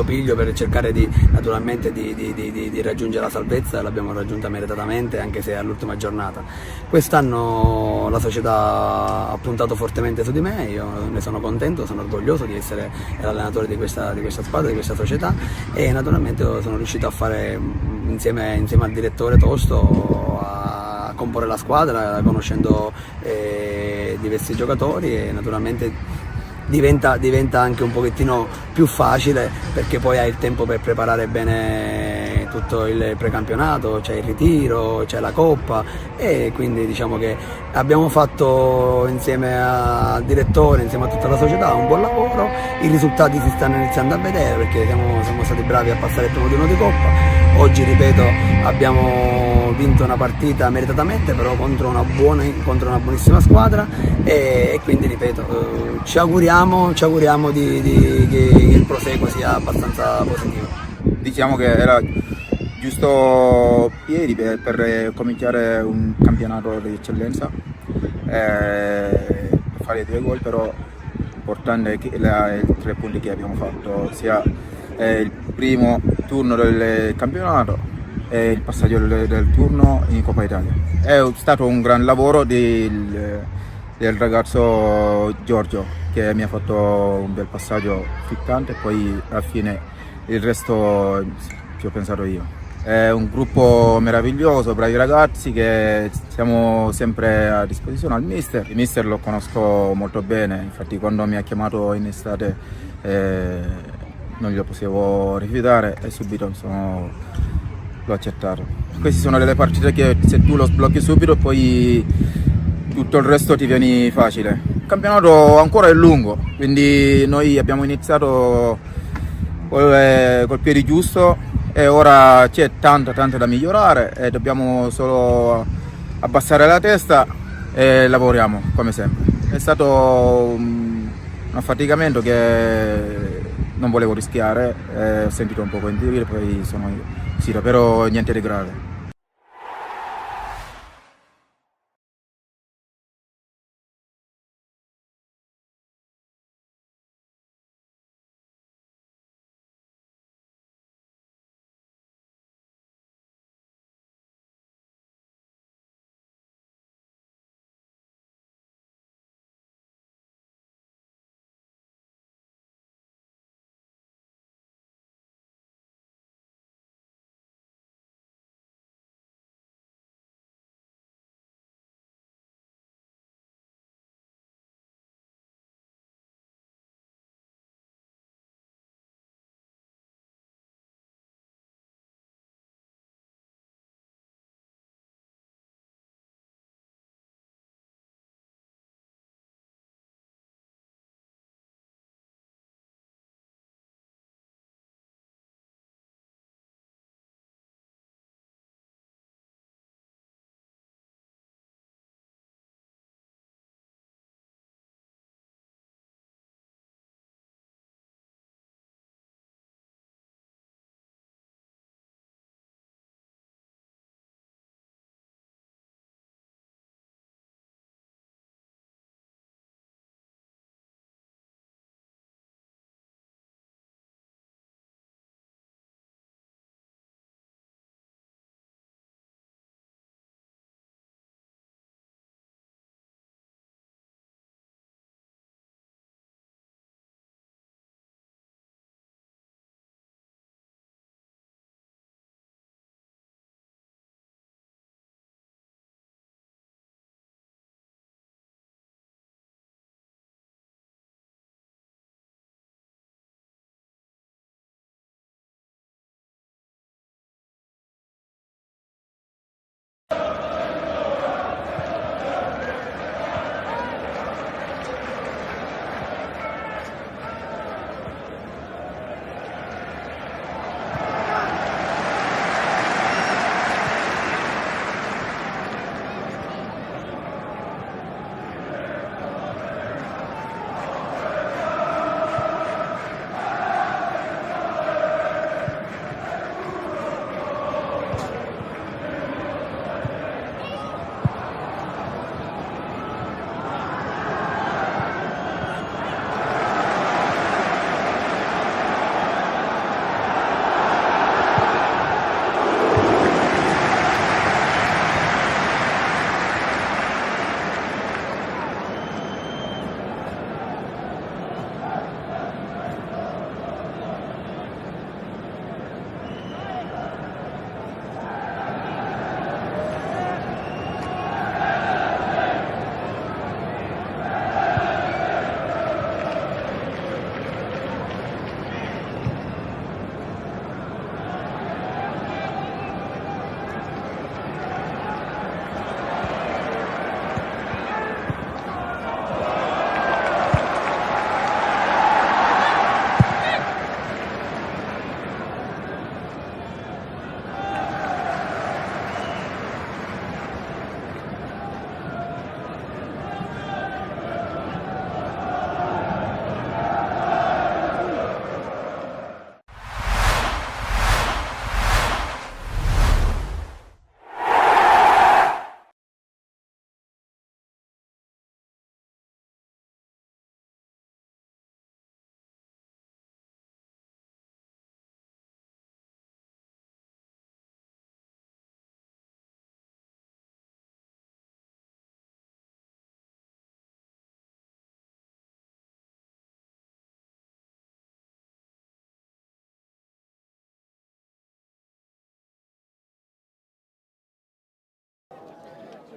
piglio per cercare naturalmente di raggiungere la salvezza, e l'abbiamo raggiunta meritatamente, anche se è all'ultima giornata. Quest'anno la società ha puntato fortemente su di me, io ne sono contento, sono orgoglioso di essere l'allenatore di questa squadra, di questa società, e naturalmente sono riuscito a fare insieme al direttore Tosto a comporre la squadra, conoscendo diversi giocatori, e naturalmente diventa anche un pochettino più facile perché poi hai il tempo per preparare bene tutto il precampionato, c'è il ritiro, c'è la Coppa, e quindi diciamo che abbiamo fatto insieme al direttore, insieme a tutta la società, un buon lavoro. I risultati si stanno iniziando a vedere perché siamo stati bravi a passare il primo turno di Coppa. Oggi, ripeto, abbiamo vinto una partita meritatamente, però contro una buonissima squadra, e quindi, ripeto, ci auguriamo che il proseguo sia abbastanza positivo. Diciamo che era giusto piedi per cominciare un campionato di eccellenza, per fare 2 gol, però l'importante è i 3 punti che abbiamo fatto, sia il primo turno del campionato e il passaggio del turno in Coppa Italia. È stato un gran lavoro del ragazzo Giorgio, che mi ha fatto un bel passaggio ficcante, poi alla fine il resto ci ho pensato io. È un gruppo meraviglioso, bravi ragazzi, che siamo sempre a disposizione al mister. Il mister lo conosco molto bene, infatti quando mi ha chiamato in estate non glielo potevo rifiutare e subito l'ho accettato. Queste sono delle partite che se tu lo sblocchi subito poi tutto il resto ti viene facile. Il campionato ancora è lungo, quindi noi abbiamo iniziato col piede giusto e ora c'è tanto da migliorare e dobbiamo solo abbassare la testa e lavoriamo come sempre. È stato un affaticamento che non volevo rischiare, ho sentito un po' in teoria, poi sono uscito, però niente di grave.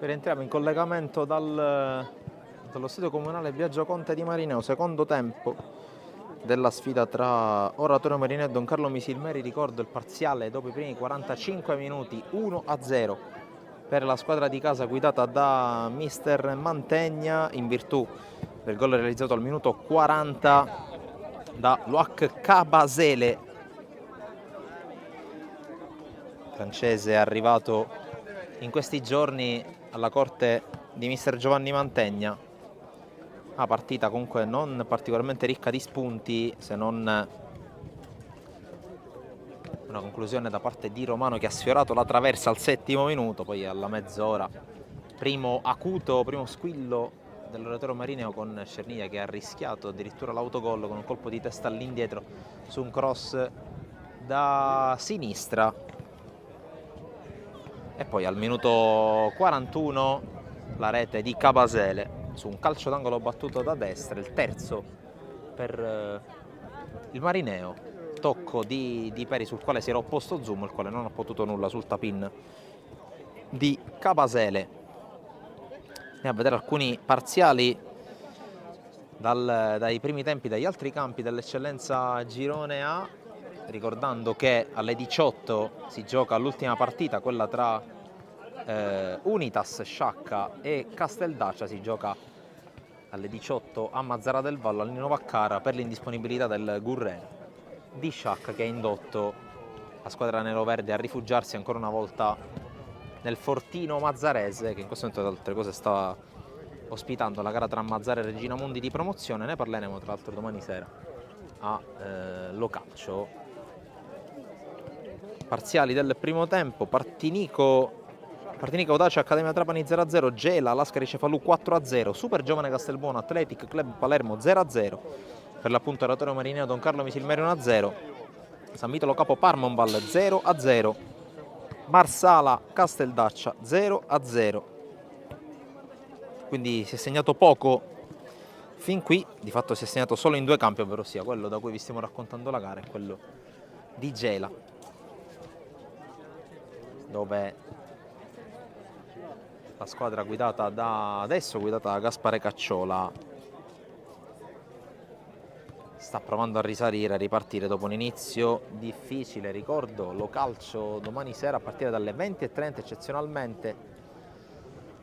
Rientriamo in collegamento dallo stadio comunale Biagio Conte di Marineo, secondo tempo della sfida tra Oratorio Marineo e Don Carlo Misilmeri. Ricordo il parziale dopo i primi 45 minuti, 1-0 per la squadra di casa guidata da mister Mantegna, in virtù del gol realizzato al minuto 40 da Loac Cabasele, francese arrivato in questi giorni alla corte di mister Giovanni Mantegna. Una partita comunque non particolarmente ricca di spunti, se non una conclusione da parte di Romano che ha sfiorato la traversa al 7° minuto, poi alla mezz'ora primo acuto, primo squillo dell'Oratorio Marineo con Cerniglia che ha rischiato addirittura l'autogol con un colpo di testa all'indietro su un cross da sinistra. E poi al minuto 41 la rete di Cabasele su un calcio d'angolo battuto da destra, il terzo per il Marineo, tocco di Peri sul quale si era opposto Zoom, il quale non ha potuto nulla sul tap-in di Cabasele. Andiamo a vedere alcuni parziali dai primi tempi dagli altri campi dell'Eccellenza Girone A, ricordando che alle 18 si gioca l'ultima partita, quella tra Unitas Sciacca e Casteldaccia, si gioca alle 18 a Mazzara del Vallo, al Nino Vaccara, per l'indisponibilità del Gurreno di Sciacca, che ha indotto la squadra neroverde a rifugiarsi ancora una volta nel fortino mazzarese, che in questo momento, tra altre cose, sta ospitando la gara tra Mazzara e Regina Mundi di promozione. Ne parleremo tra l'altro domani sera a Localcio. Parziali del primo tempo: Partinico Audace Accademia Trapani 0-0, Gela Lascari Cefalù 4-0, Super Giovane Castelbuono Athletic Club Palermo 0-0, per l'appunto Oratorio Marineo Don Carlo Misilmeri 1-0, San Vitolo Capo Parmonval 0-0, Marsala Casteldaccia 0-0. Quindi si è segnato poco fin qui, di fatto si è segnato solo in due campi, ovvero sia quello da cui vi stiamo raccontando la gara e quello di Gela, dove la squadra guidata da Gaspare Cacciola sta provando a risalire, a ripartire dopo un inizio difficile. Ricordo Localcio domani sera a partire dalle 20:30 eccezionalmente,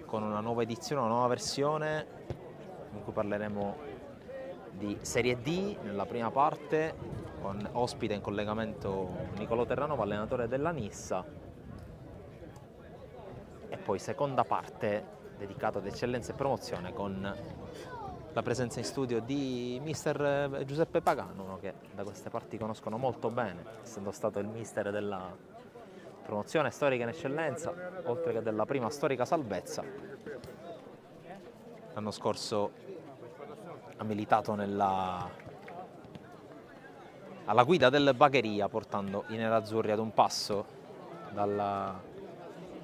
con una nuova edizione, una nuova versione in cui parleremo di Serie D nella prima parte, con ospite in collegamento Nicolò Terranova, allenatore della Nissa, e poi seconda parte dedicata ad eccellenza e promozione con la presenza in studio di mister Giuseppe Pagano, che da queste parti conoscono molto bene, essendo stato il mister della promozione storica in eccellenza, oltre che della prima storica salvezza. L'anno scorso ha militato alla guida del Bagheria, portando i nerazzurri ad un passo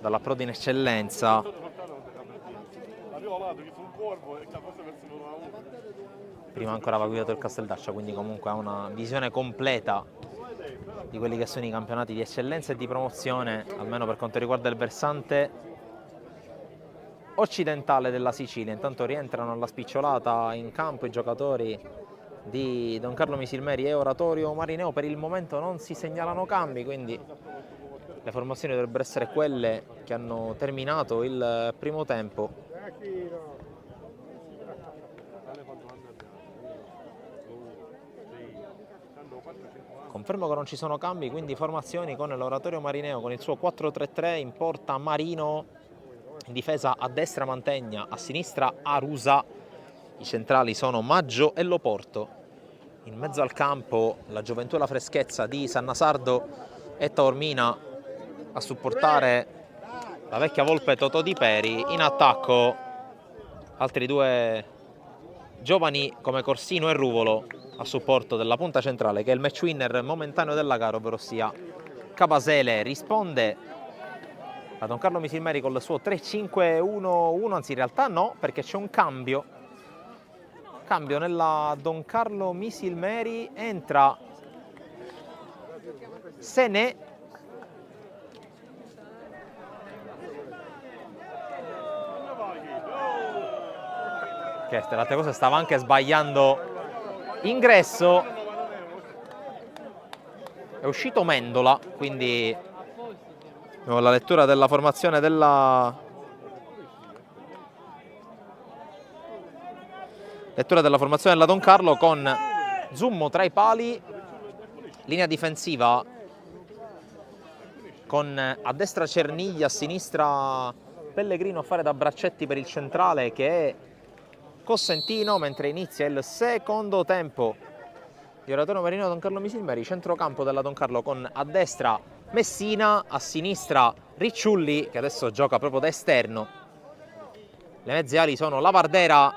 dall'approdo in eccellenza. Prima ancora aveva guidato il Casteldaccia, quindi comunque ha una visione completa di quelli che sono i campionati di eccellenza e di promozione, almeno per quanto riguarda il versante occidentale della Sicilia. Intanto rientrano alla spicciolata in campo i giocatori di Don Carlo Misilmeri e Oratorio Marineo. Per il momento non si segnalano cambi, quindi le formazioni dovrebbero essere quelle che hanno terminato il primo tempo. Confermo che non ci sono cambi, quindi formazioni con l'Oratorio Marineo con il suo 4-3-3, in porta Marino, in difesa a destra Mantegna, a sinistra Arusa, i centrali sono Maggio e Loporto, in mezzo al campo la gioventù e la freschezza di Sannasardo e Taormina a supportare la vecchia volpe Totò Di Peri. In attacco altri due giovani come Corsino e Ruvolo a supporto della punta centrale, che è il match winner momentaneo della gara, ovvero sia Cabasele. Risponde a Don Carlo Misilmeri con il suo 3-5-1-1, anzi in realtà no, perché c'è un cambio nella Don Carlo Misilmeri, entra che tra le altre cose stava anche sbagliando ingresso. È uscito Mendola, quindi la lettura della formazione della Don Carlo, con Zummo tra i pali, linea difensiva con a destra Cerniglia, a sinistra Pellegrino a fare da braccetti per il centrale che è Cossentino, mentre inizia il secondo tempo di Oratorio Marino Don Carlo Misilmeri, centrocampo della Don Carlo con a destra Messina, a sinistra Ricciulli che adesso gioca proprio da esterno. Le mezze ali sono Lavardera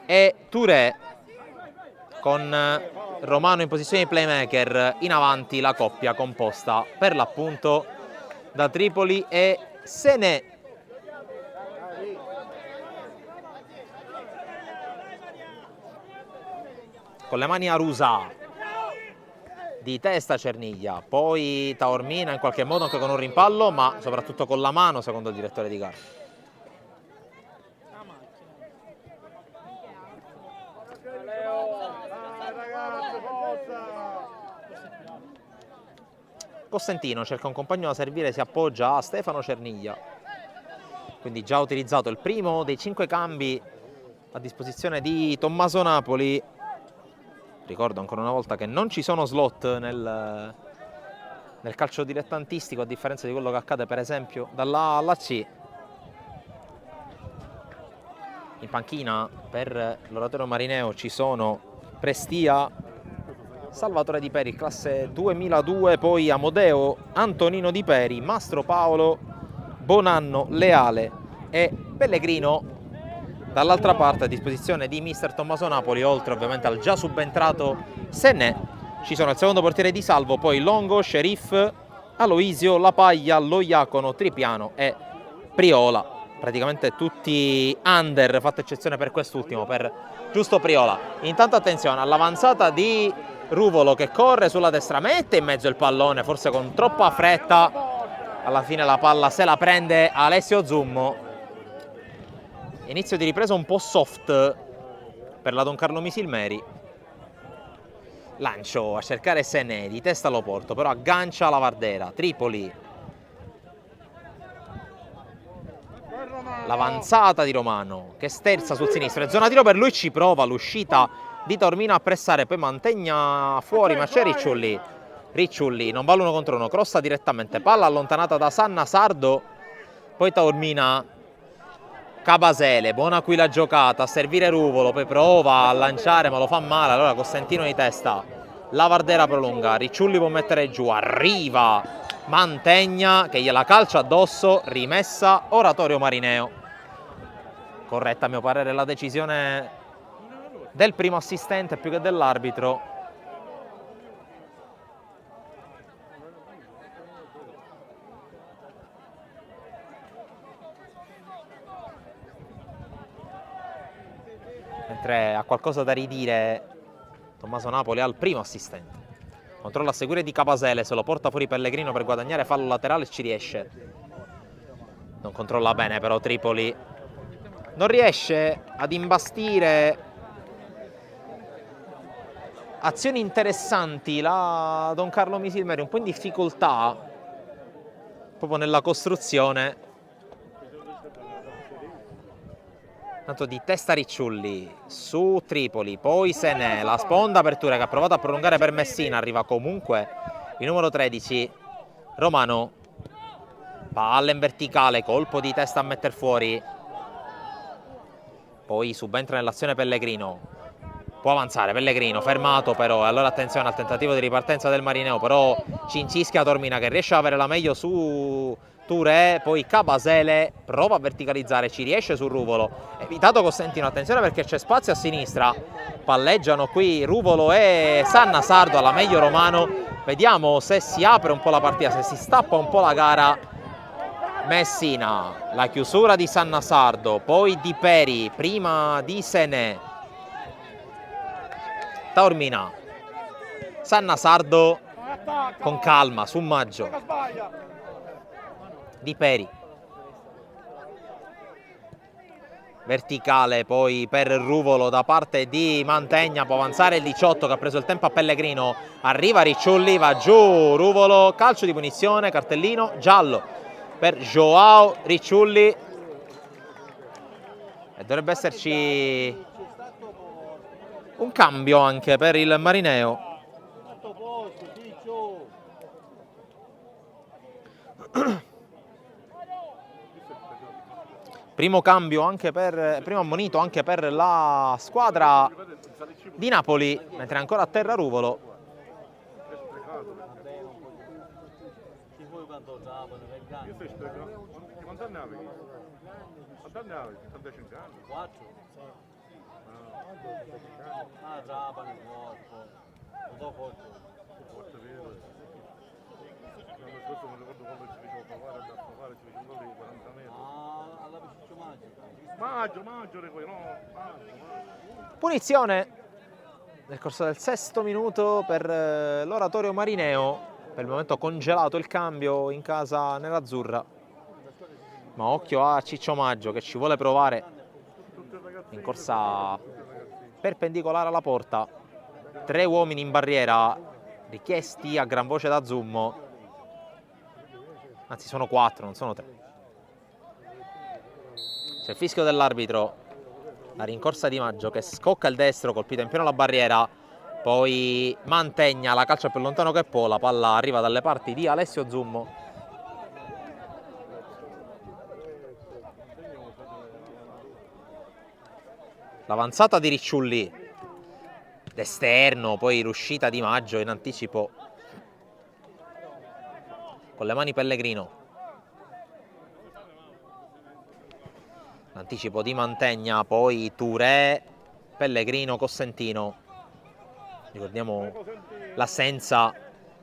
e Touré, con Romano in posizione di playmaker, in avanti la coppia composta per l'appunto da Tripoli e Sené. Con le mani Arusa, di testa Cerniglia, poi Taormina in qualche modo anche con un rimpallo, ma soprattutto con la mano secondo il direttore di gara. Costantino cerca un compagno da servire, si appoggia a Stefano Cerniglia, quindi già utilizzato il primo dei 5 cambi a disposizione di Tommaso Napoli. Ricordo ancora una volta che non ci sono slot nel calcio dilettantistico, a differenza di quello che accade per esempio dalla A alla C. In panchina per l'Oratorio Marineo ci sono Prestia, Salvatore Di Peri, classe 2002, poi Amodeo, Antonino Di Peri, Mastro Paolo, Bonanno, Leale e Pellegrino. Dall'altra parte a disposizione di mister Tommaso Napoli, oltre ovviamente al già subentrato Sené, ci sono il secondo portiere Di Salvo, poi Longo, Sheriff, Aloisio, La Paglia, Loiacono, Tripiano e Priola. Praticamente tutti under, fatta eccezione per quest'ultimo, per giusto Priola. Intanto attenzione all'avanzata di Ruvolo che corre sulla destra, mette in mezzo il pallone, forse con troppa fretta. Alla fine la palla se la prende Alessio Zummo. Inizio di ripresa un po' soft per la Don Carlo Misilmeri. Lancio a cercare Sené, di testa lo porto, però aggancia Lavardera. Tripoli. L'avanzata di Romano che sterza sul sinistro. È zona tiro per lui, ci prova l'uscita di Taormina a pressare, poi mantegna fuori, ma c'è Ricciulli. Ricciulli non va l'1 contro 1, crossa direttamente, palla allontanata da Sanna Sardo, poi Taormina. Cabasele, buona qui la giocata, a servire Ruvolo, poi prova a lanciare ma lo fa male, allora Costantino di testa, Lavardera prolunga, Ricciulli può mettere giù, arriva Mantegna che gliela calcia addosso, rimessa Oratorio Marineo. Corretta a mio parere la decisione del primo assistente più che dell'arbitro. Mentre ha qualcosa da ridire Tommaso Napoli al primo assistente. Controlla a seguire di Capasele, se lo porta fuori Pellegrino per guadagnare fallo laterale e ci riesce. Non controlla bene però Tripoli. Non riesce ad imbastire azioni interessanti la Don Carlo Misilmeri, un po' in difficoltà proprio nella costruzione. Tanto di testa Ricciulli su Tripoli, poi Sené, la sponda apertura che ha provato a prolungare per Messina, arriva comunque il numero 13 Romano, palla in verticale, colpo di testa a metter fuori, poi subentra nell'azione Pellegrino, può avanzare Pellegrino, fermato però, e allora attenzione al tentativo di ripartenza del Marineo, però cincischia Taormina che riesce a avere la meglio su Touré, poi Cabasele prova a verticalizzare, ci riesce su Ruvolo, evitato Costantino, attenzione perché c'è spazio a sinistra, palleggiano qui Ruvolo e Sanna Sardo, alla meglio Romano, vediamo se si apre un po' la partita, se si stappa un po' la gara. Messina, la chiusura di Sanna Sardo, poi Di Peri, prima di Sené, Taormina, Sanna Sardo con calma su Maggio, Di Peri, verticale poi per Ruvolo da parte di Mantegna, può avanzare il 18 che ha preso il tempo a Pellegrino, arriva Ricciulli, va giù Ruvolo, calcio di punizione, cartellino giallo per Joao Ricciulli e dovrebbe esserci un cambio anche per il Marineo. Primo cambio anche primo ammonito anche per la squadra di Napoli, mentre è ancora a terra Ruvolo. Punizione nel corso del 6° minuto per l'oratorio marineo. Per il momento congelato il cambio in casa nerazzurra, ma occhio a Ciccio Maggio che ci vuole provare in corsa perpendicolare alla porta. 3 uomini in barriera richiesti a gran voce da Zummo, anzi sono 4, non sono 3. C'è il fischio dell'arbitro, la rincorsa di Maggio che scocca il destro, colpito in pieno la barriera, poi Mantegna, la calcia più lontano che può, la palla arriva dalle parti di Alessio Zummo. L'avanzata di Ricciulli, d'esterno, poi l'uscita di Maggio in anticipo, con le mani Pellegrino. L'anticipo di Mantegna, poi Touré, Pellegrino, Cossentino. Ricordiamo l'assenza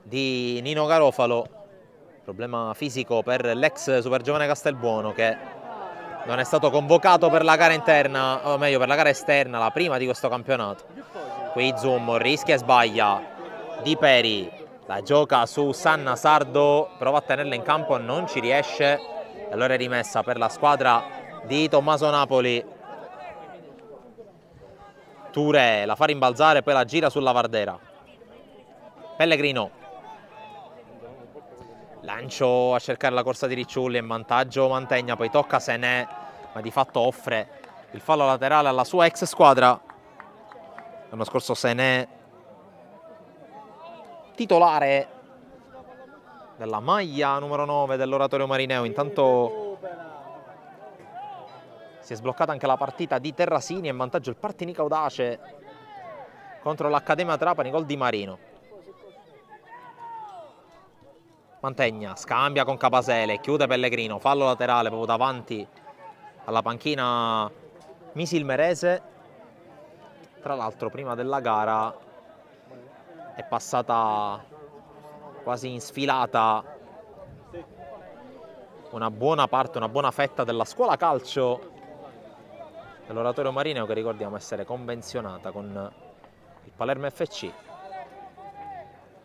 di Nino Garofalo, problema fisico per l'ex supergiovane Castelbuono che non è stato convocato per la gara interna, o meglio per la gara esterna, la prima di questo campionato. Qui Zummo rischia e sbaglia, Di Peri la gioca su Sanna Sardo, prova a tenerla in campo, non ci riesce e allora è rimessa per la squadra di Tommaso Napoli. Touré la fa rimbalzare, poi la gira sulla Vardera. Pellegrino, lancio a cercare la corsa di Ricciulli, in vantaggio Mantegna, poi tocca Senè, ma di fatto offre il fallo laterale alla sua ex squadra. L'anno scorso Senè titolare della maglia numero 9 dell'oratorio marineo. Intanto si è sbloccata anche la partita di Terrasini, in vantaggio il Partinico Audace contro l'Accademia Trapani, gol di Marino. Mantegna scambia con Capasele, chiude Pellegrino, fallo laterale proprio davanti alla panchina misilmerese. Tra l'altro prima della gara è passata quasi in sfilata una buona parte, una buona fetta della scuola calcio dell'oratorio marineo, che ricordiamo essere convenzionata con il Palermo FC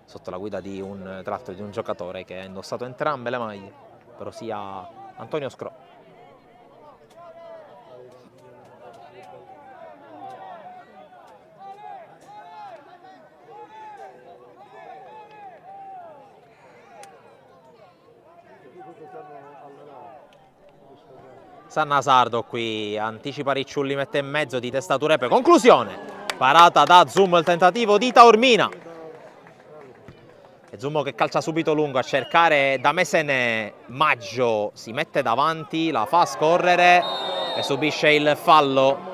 sotto la guida di un giocatore che ha indossato entrambe le maglie, però sia Antonio Scro. Sanna Sardo qui anticipa Ricciulli, mette in mezzo di testa Turepe, conclusione, parata da Zummo, il tentativo di Taormina e Zummo che calcia subito lungo a cercare da Mesene. Maggio si mette davanti, la fa scorrere e subisce il fallo.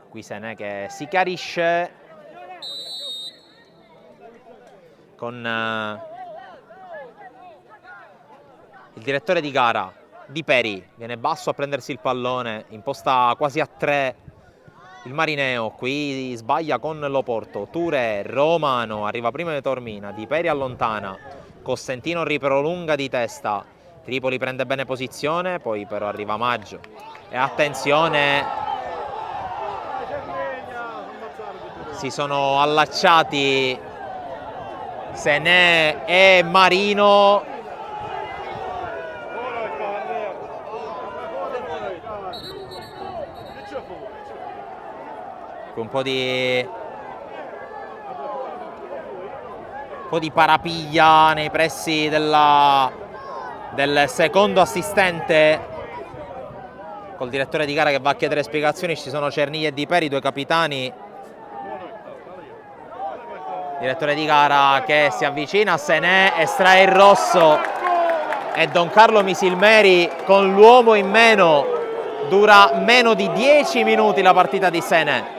Qui Senè che si chiarisce con il direttore di gara Di Peri, viene basso a prendersi il pallone, imposta quasi a 3 il Marineo, qui sbaglia con Loporto. Touré, Romano, arriva prima di Taormina, Di Peri allontana, Cossentino riprolunga di testa, Tripoli prende bene posizione, poi però arriva Maggio. E attenzione, si sono allacciati Sené e Marino. Un po' di parapiglia nei pressi del secondo assistente, col direttore di gara che va a chiedere spiegazioni. Ci sono Cerniglia e Di Peri, due capitani. Direttore di gara che si avvicina a Sené, estrae il rosso, e Don Carlo Misilmeri con l'uomo in meno. Dura meno di 10 minuti la partita di Sené.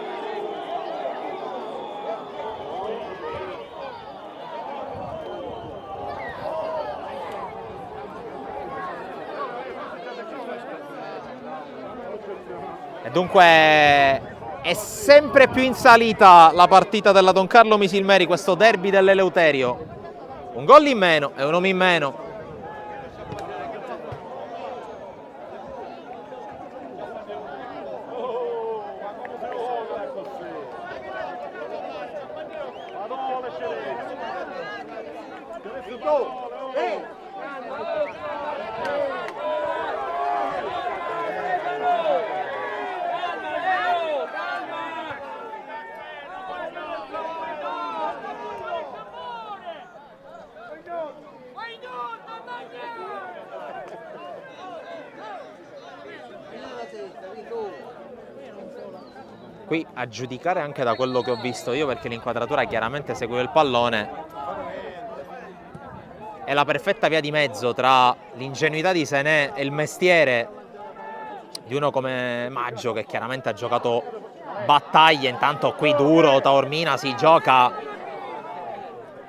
E dunque è sempre più in salita la partita della Don Carlo Misilmeri, questo derby dell'Eleuterio. Un gol in meno e un uomo in meno. Qui a giudicare anche da quello che ho visto io, perché l'inquadratura chiaramente seguiva il pallone, è la perfetta via di mezzo tra l'ingenuità di Sené e il mestiere di uno come Maggio, che chiaramente ha giocato battaglie. Intanto qui duro, Taormina si gioca.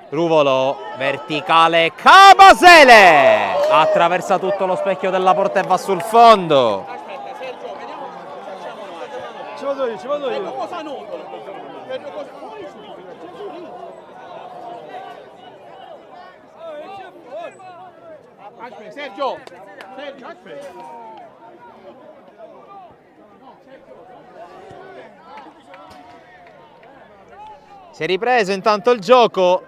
Ruvolo, verticale, Cabasele! Attraversa tutto lo specchio della porta e va sul fondo. Ci vado io. Sergio, Si è ripreso intanto il gioco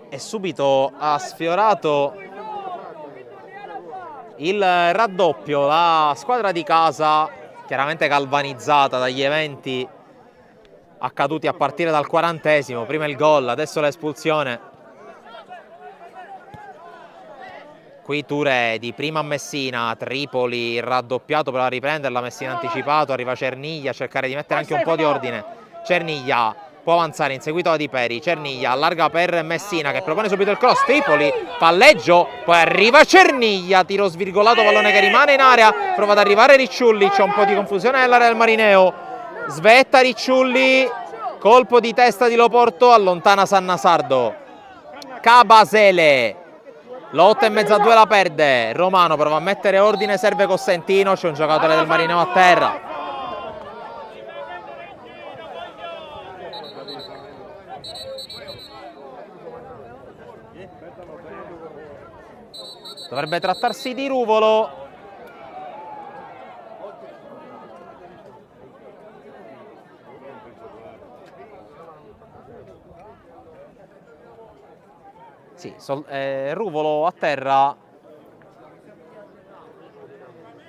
e subito ha sfiorato il raddoppio. La squadra di casa, chiaramente galvanizzata dagli eventi accaduti a partire dal 40°, prima il gol, adesso l'espulsione. Qui Touré di prima a Messina, Tripoli raddoppiato per riprenderla, Messina anticipato, arriva Cerniglia a cercare di mettere anche un po' di ordine. Cerniglia può avanzare, inseguito da Di Peri. Cerniglia allarga per Messina che propone subito il cross. Tripoli, palleggio, poi arriva Cerniglia, tiro svirgolato, pallone che rimane in area, prova ad arrivare Ricciulli, c'è un po' di confusione nell'area del Marineo. Svetta Ricciulli, colpo di testa di Loporto, allontana Sannasardo. Cabasele, lotta in mezzo a due, la perde. Romano prova a mettere ordine, serve Costantino, c'è un giocatore del Marineo a terra. Dovrebbe trattarsi di Ruvolo. Sì, Ruvolo a terra.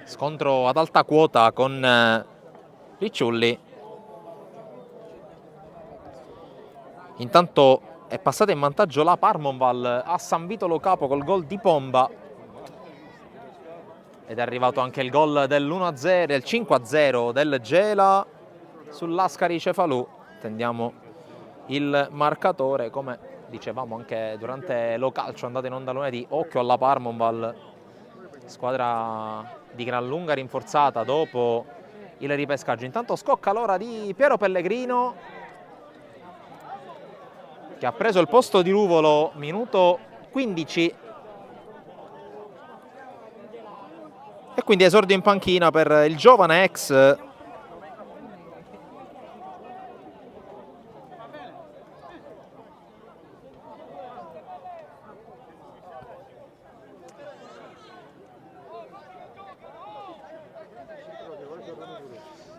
Scontro ad alta quota con Ricciulli. Intanto è passata in vantaggio la Parmonval a San Vito Lo Capo col gol di Pomba. Ed è arrivato anche il gol dell'1-0, del 5-0 del Gela sull'Ascari Cefalù. Tendiamo il marcatore, come dicevamo anche durante Lo Calcio andate in onda lunedì. Occhio alla Parmonval, squadra di gran lunga rinforzata dopo il ripescaggio. Intanto scocca l'ora di Piero Pellegrino, che ha preso il posto di Ruvolo, minuto 15. E quindi esordio in panchina per il giovane ex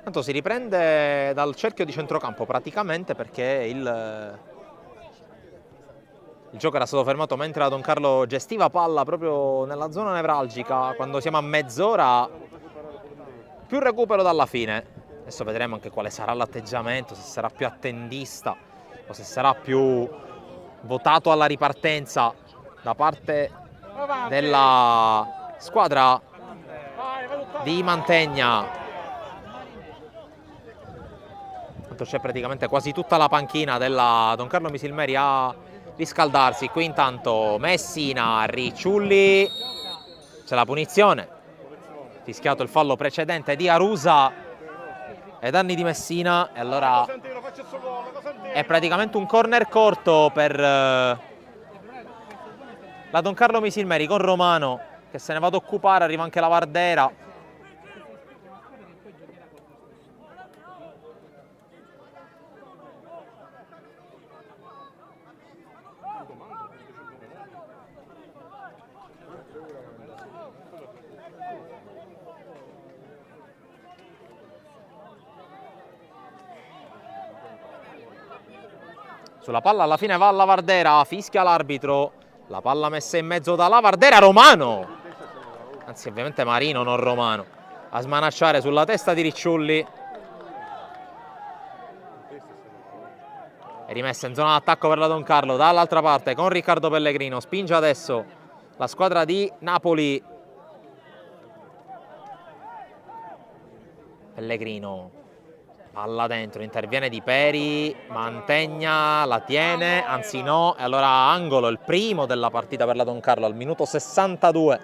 Tanto si riprende dal cerchio di centrocampo praticamente, perché il gioco era stato fermato mentre la Don Carlo gestiva palla proprio nella zona nevralgica. Quando siamo a mezz'ora, più recupero dalla fine. Adesso vedremo anche quale sarà l'atteggiamento, se sarà più attendista o se sarà più votato alla ripartenza da parte della squadra di Mantegna. Tanto c'è praticamente quasi tutta la panchina della Don Carlo Misilmeri a riscaldarsi. Qui intanto Messina, Ricciulli, c'è la punizione, fischiato il fallo precedente di Arusa ai danni di Messina, e allora è praticamente un corner corto per la Don Carlo Misilmeri, con Romano che se ne va ad occupare. Arriva anche la Vardera. Sulla palla alla fine va Lavardera, fischia l'arbitro, la palla messa in mezzo da Lavardera, Romano, anzi ovviamente Marino non Romano, a smanacciare sulla testa di Ricciulli. È rimessa in zona d'attacco per la Don Carlo dall'altra parte con Riccardo Pellegrino, spinge adesso la squadra di Napoli. Pellegrino, palla dentro, interviene Di Peri, Mantegna la tiene, anzi no, e allora angolo, il primo della partita per la Don Carlo al minuto 62.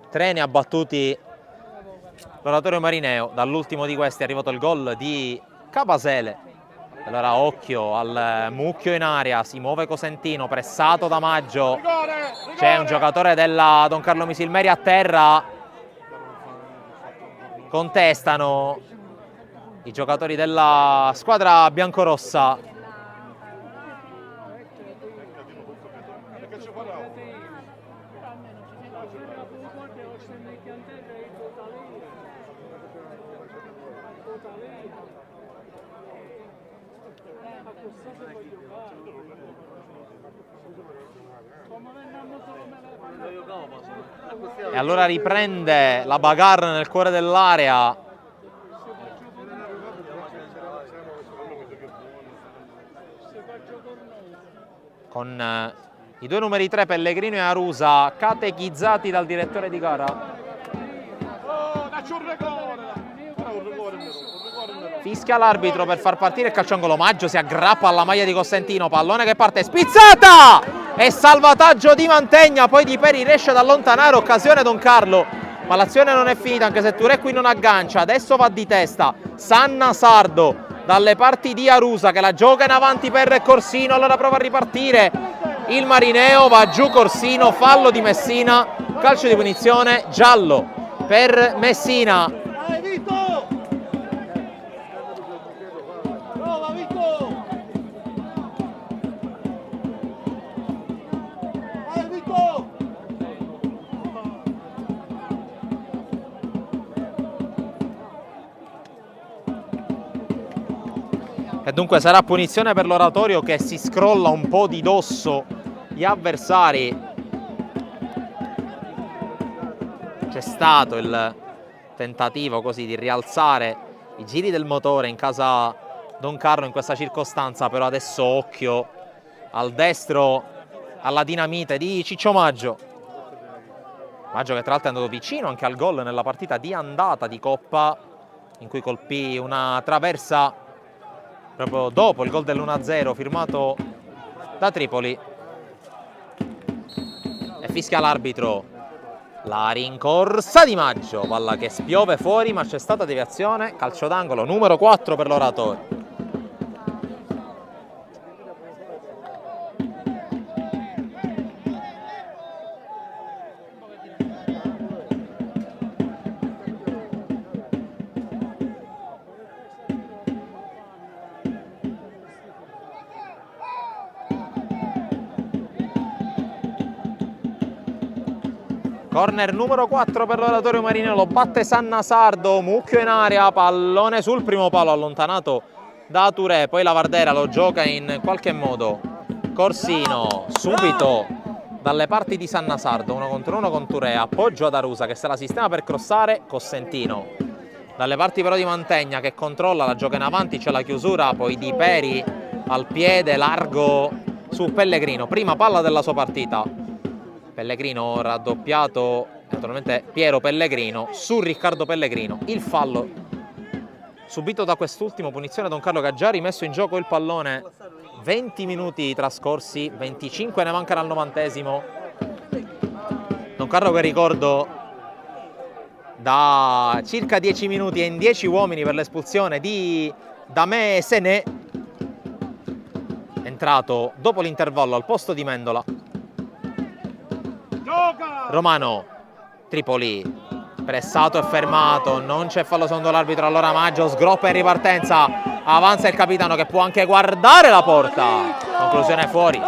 3 ne ha battuti l'oratorio marineo, dall'ultimo di questi è arrivato il gol di Capasele. Allora occhio al mucchio in area, si muove Cosentino, pressato da Maggio, c'è un giocatore della Don Carlo Misilmeri a terra, contestano i giocatori della squadra biancorossa. E allora riprende la bagarre nel cuore dell'area. Con i due numeri 3 Pellegrino e Arusa catechizzati dal direttore di gara. Fischia l'arbitro per far partire il calciangolo. Maggio si aggrappa alla maglia di Costantino, pallone che parte, spizzata e salvataggio di Mantegna, poi Di Peri riesce ad allontanare, occasione Don Carlo, ma l'azione non è finita anche se Turè qui non aggancia. Adesso va di testa Sanna Sardo dalle parti di Arusa che la gioca in avanti per Corsino, allora prova a ripartire il Marineo, va giù Corsino, fallo di Messina, calcio di punizione, giallo per Messina. E dunque sarà punizione per l'oratorio che si scrolla un po' di dosso gli avversari. C'è stato il tentativo così di rialzare i giri del motore in casa Don Carlo in questa circostanza, però adesso occhio al destro, alla dinamite di Ciccio Maggio. Maggio che tra l'altro è andato vicino anche al gol nella partita di andata di Coppa, in cui colpì una traversa proprio dopo il gol dell'1-0 firmato da Tripoli. E fischia l'arbitro. La rincorsa di Maggio, palla che spiove fuori ma c'è stata deviazione, calcio d'angolo numero 4 per l'oratorio. Corner numero 4 per l'Oratorio Marinello, batte Sanna Sardo, mucchio in aria, pallone sul primo palo allontanato da Touré, poi la Vardera lo gioca in qualche modo. Corsino, subito dalle parti di Sanna Sardo, 1 contro 1 con Touré, appoggio ad Arusa che se la sistema per crossare, Cosentino. Dalle parti però di Mantegna che controlla, la gioca in avanti, c'è la chiusura, poi Di Peri al piede, largo su Pellegrino, prima palla della sua partita. Pellegrino raddoppiato, naturalmente Piero Pellegrino su Riccardo Pellegrino, il fallo subito da quest'ultimo, punizione Don Carlo che ha già rimesso in gioco il pallone. 20 minuti trascorsi, 25 ne mancano al 90esimo. Don Carlo che ricordo da circa 10 minuti è in 10 uomini per l'espulsione di Damé Sené, entrato dopo l'intervallo al posto di Mendola. Romano, Tripoli, pressato e fermato, non c'è fallo secondo l'arbitro, allora Maggio sgroppa in ripartenza, avanza il capitano che può anche guardare la porta, conclusione fuori.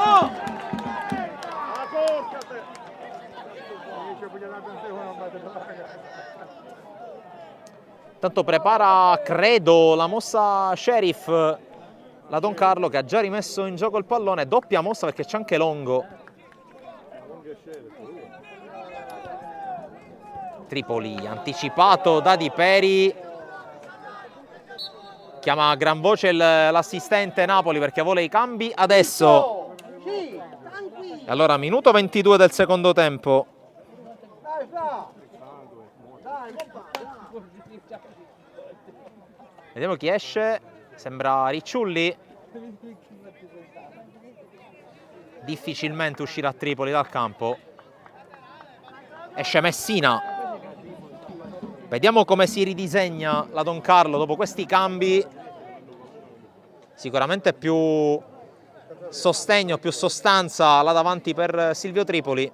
Tanto prepara, credo, la mossa Sheriff, la Don Carlo che ha già rimesso in gioco il pallone, doppia mossa perché c'è anche Longo. Tripoli, anticipato da Di Peri, chiama a gran voce l'assistente Napoli perché vuole i cambi adesso. E allora minuto 22 del secondo tempo. Vediamo chi esce, sembra Ricciulli. Difficilmente uscirà Tripoli dal campo. Esce Messina. Vediamo come si ridisegna la Don Carlo dopo questi cambi. Sicuramente più sostegno, più sostanza là davanti per Silvio Tripoli.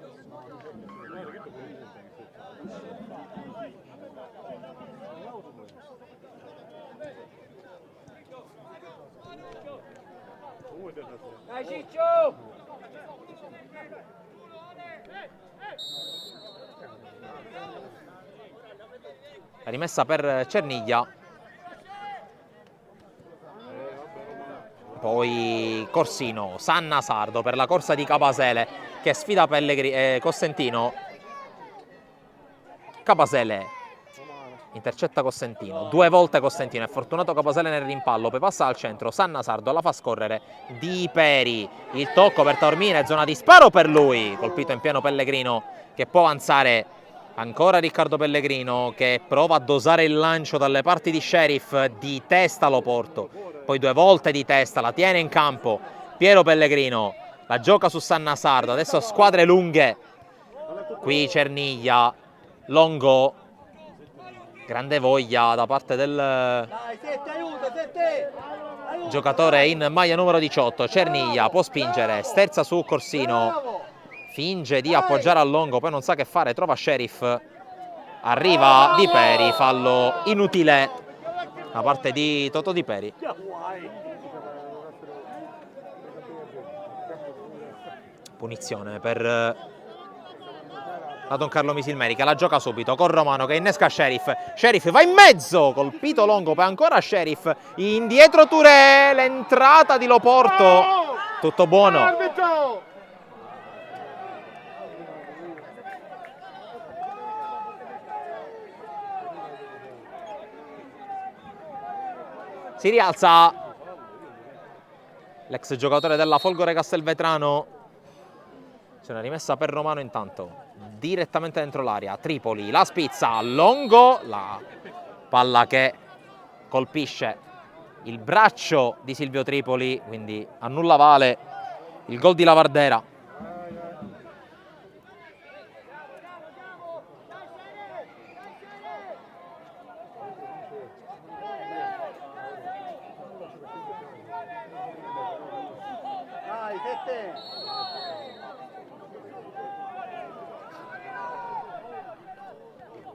Dai Ciccio! La rimessa per Cerniglia. Poi Corsino, Sanna Sardo per la corsa di Capasele che sfida Cosentino. Capasele intercetta Cosentino, 2 volte Cosentino, è fortunato Capasele nel rimpallo, poi passa al centro, Sanna Sardo la fa scorrere, Di Peri, il tocco per Taormina, zona di sparo per lui, colpito in pieno Pellegrino che può avanzare. Ancora Riccardo Pellegrino che prova a dosare il lancio dalle parti di Sheriff, di testa lo porto, poi 2 volte di testa, la tiene in campo Piero Pellegrino, la gioca su Sanna Sardo, adesso squadre lunghe, qui Cerniglia, Longo, grande voglia da parte del giocatore in maglia numero 18, Cerniglia può spingere, sterza su Corsino, finge di appoggiare a Longo, poi non sa che fare, trova Sheriff, arriva Di Peri, fallo inutile da parte di Totò Di Peri. Punizione per la Don Carlo Misilmeri che la gioca subito con Romano che innesca Sheriff, Sheriff va in mezzo, colpito Longo, poi ancora Sheriff, indietro Touré, l'entrata di Loporto, tutto buono. Si rialza l'ex giocatore della Folgore Castelvetrano. C'è una rimessa per Romano intanto, direttamente dentro l'area. Tripoli, la spizza, Longo, la palla che colpisce il braccio di Silvio Tripoli, quindi a nulla vale il gol di Lavardera.